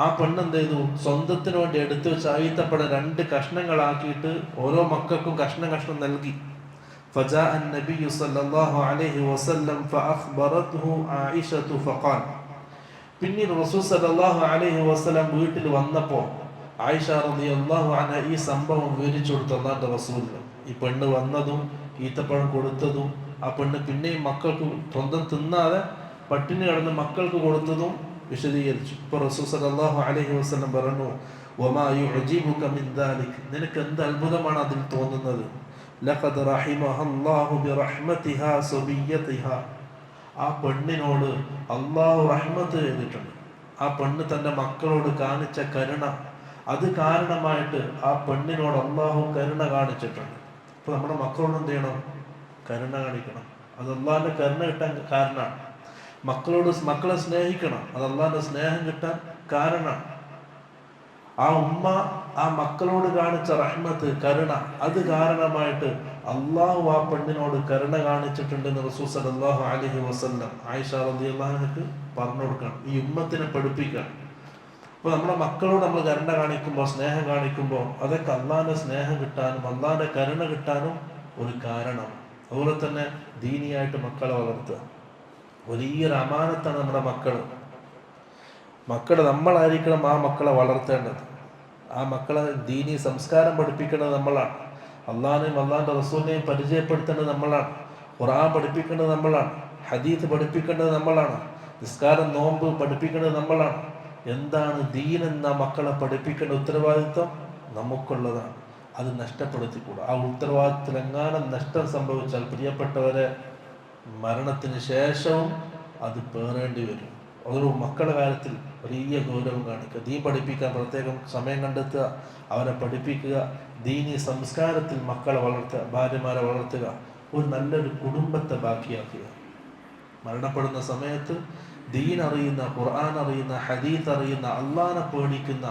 ആ പെണ്ണ് എന്ത് ചെയ്തു? സ്വന്തത്തിന് വേണ്ടി എടുത്തു വെച്ച ഈത്തപ്പഴം 2 കഷ്ണങ്ങളാക്കിയിട്ട് ഓരോ മക്കൾക്കും കഷ്ണം നൽകി. فجاء النبي صلى الله عليه وسلم فأخبرته عائشة فقال. പിന്നീട് റസൂൽ സല്ലല്ലാഹു അലൈഹി വസല്ലം വീട്ടിൽ വന്നപ്പോൾ ആയിഷ റളിയല്ലാഹു അൻഹ ഈ സംഭവം വിവരിച്ചു കൊടുത്തു അല്ലാഹുവിന്റെ റസൂലിന്. ഈ പെണ്ണ് വന്നതും ഈത്തപ്പഴം കൊടുത്തതും ആ പെണ്ണ് പിന്നെയും മക്കൾക്ക് സ്വന്തം തിന്നാതെ പട്ടിണി കിടന്ന് മക്കൾക്ക് കൊടുത്തതും വിശദീകരിച്ചു. ഇപ്പോൾ റസൂൽ സല്ലല്ലാഹു അലൈഹി വസല്ലം പറഞ്ഞു, വമാ യുഅജിബുക മിൻ ദാലിക്. നിനക്ക് എന്ത് അത്ഭുതമാണ് അതിൽ തോന്നുന്നത്? ലഖദ് റഹിമഹല്ലാഹു ബിറഹ്മതിഹാ സബിയ്യതിഹാ. ആ പെണ്ണിനോട് അള്ളാഹു റഹ്മത്ത് ചെയ്തിട്ടുണ്ട്. ആ പെണ്ണ് തൻ്റെ മക്കളോട് കാണിച്ച കരുണ, അത് കാരണമായിട്ട് ആ പെണ്ണിനോട് അള്ളാഹു കരുണ കാണിച്ചിട്ടുണ്ട്. അപ്പോൾ നമ്മുടെ മക്കളോട് എന്ത് ചെയ്യണം? കരുണ കാണിക്കണം. അത് അള്ളാഹിൻ്റെ കരുണ കിട്ടാൻ കാരണമാണ്. മക്കളെ സ്നേഹിക്കണം. അത് അള്ളാഹിൻ്റെ സ്നേഹം കിട്ടാൻ കാരണമാണ്. ആ ഉമ്മ ആ മക്കളോട് കാണിച്ച റഹ്മത്ത്, കരുണ, അത് കാരണമായിട്ട് അള്ളാഹു ആ പെണ്ണിനോട് കരുണ കാണിച്ചിട്ടുണ്ടെന്ന് റസൂൽ സല്ലല്ലാഹു അലൈഹി വസല്ലം ആയിഷ റളിയല്ലാഹു അൻഹക്ക് പറഞ്ഞു കൊടുക്കണം. ഈ ഉമ്മത്തിനെ പഠിപ്പിക്കണം. അപ്പോൾ നമ്മുടെ മക്കളോട് നമ്മൾ കരുണ കാണിക്കുമ്പോൾ, സ്നേഹം കാണിക്കുമ്പോൾ, അതൊക്കെ അള്ളാഹിൻ്റെ സ്നേഹം കിട്ടാനും അള്ളാഹിൻ്റെ കരുണ കിട്ടാനും ഒരു കാരണം. അതുപോലെ തന്നെ ദീനിയായിട്ട് മക്കളെ വളർത്തുക വലിയൊരു അമാനത്താണ്. നമ്മുടെ മക്കളെ നമ്മളായിരിക്കണം ആ മക്കളെ വളർത്തേണ്ടത്. ആ മക്കളെ ദീനി സംസ്കാരം പഠിപ്പിക്കേണ്ടത് നമ്മളാണ്. അള്ളാഹിനെയും അള്ളാഹിൻ്റെ റസൂലിനെയും പരിചയപ്പെടുത്തേണ്ടത് നമ്മളാണ്. ഖുർആൻ പഠിപ്പിക്കേണ്ടത് നമ്മളാണ്. ഹദീത്ത് പഠിപ്പിക്കേണ്ടത് നമ്മളാണ്. നിസ്കാരം, നോമ്പ് പഠിപ്പിക്കേണ്ടത് നമ്മളാണ്. എന്താണ് ദീൻ എന്ന മക്കളെ പഠിപ്പിക്കേണ്ട ഉത്തരവാദിത്വം നമുക്കുള്ളതാണ്. അത് നഷ്ടപ്പെടുത്തിക്കൂടാ. ആ ഉത്തരവാദിത്തത്തിൽ എങ്ങാനും നഷ്ടം സംഭവിച്ചാൽ പ്രിയപ്പെട്ടവരെ മരണത്തിന് ശേഷവും അത് പേറേണ്ടി വരും. ഒരു മക്കളുടെ കാര്യത്തിൽ വലിയ ഗൗരവം കാണിക്കുക. ദീൻ പഠിപ്പിക്കാൻ പ്രത്യേകം സമയം കണ്ടെത്തുക. അവരെ പഠിപ്പിക്കുക. ദീനി സംസ്കാരത്തിൽ മക്കളെ വളർത്തുക, ഭാര്യമാരെ വളർത്തുക. ഒരു നല്ലൊരു കുടുംബത്തെ ബാക്കിയാക്കുക. മരണപ്പെടുന്ന സമയത്ത് ദീൻ അറിയുന്ന, ഖുർആൻ അറിയുന്ന, ഹദീത്ത് അറിയുന്ന, അള്ളാഹിനെ പേടിക്കുന്ന,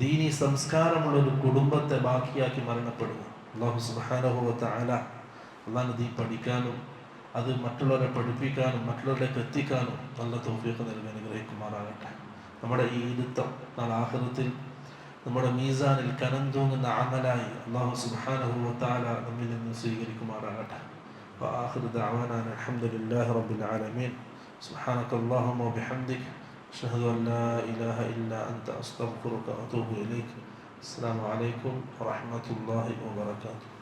ദീനി സംസ്കാരമുള്ളൊരു കുടുംബത്തെ ബാക്കിയാക്കി മരണപ്പെടുക. അല്ലാഹു സുബ്ഹാനഹു വ തആല അള്ളാഹിനെ ദീൻ പഠിക്കാനും അത് മറ്റുള്ളവരെ പഠിപ്പിക്കാനും മറ്റുള്ളവരിലേക്ക് എത്തിക്കാനും നല്ല തൗഫീഖ് നൽകി അനുഗ്രഹിക്കുമാറാകട്ടെ. നമ്മുടെ ഈ ഇരുത്തം നാളെ ആഖിറത്തിൽ നമ്മുടെ മീസാനിൽ കനം തൂങ്ങുന്ന അമലായി അല്ലാഹു സുബ്ഹാനഹു വ തആല നമ്മിൽ നിന്ന് സ്വീകരിക്കുമാറാകട്ടെ. വആഖിറു ദഅവാനാ അൽഹംദുലില്ലാഹി റബ്ബിൽ ആലമീൻ. സുബ്ഹാനക അല്ലാഹുമ്മ വബിഹംദിക أشهد أن لا إله إلا أنت أستغفرك وأتوب إليك. السلام عليكم ورحمة الله وبركاته.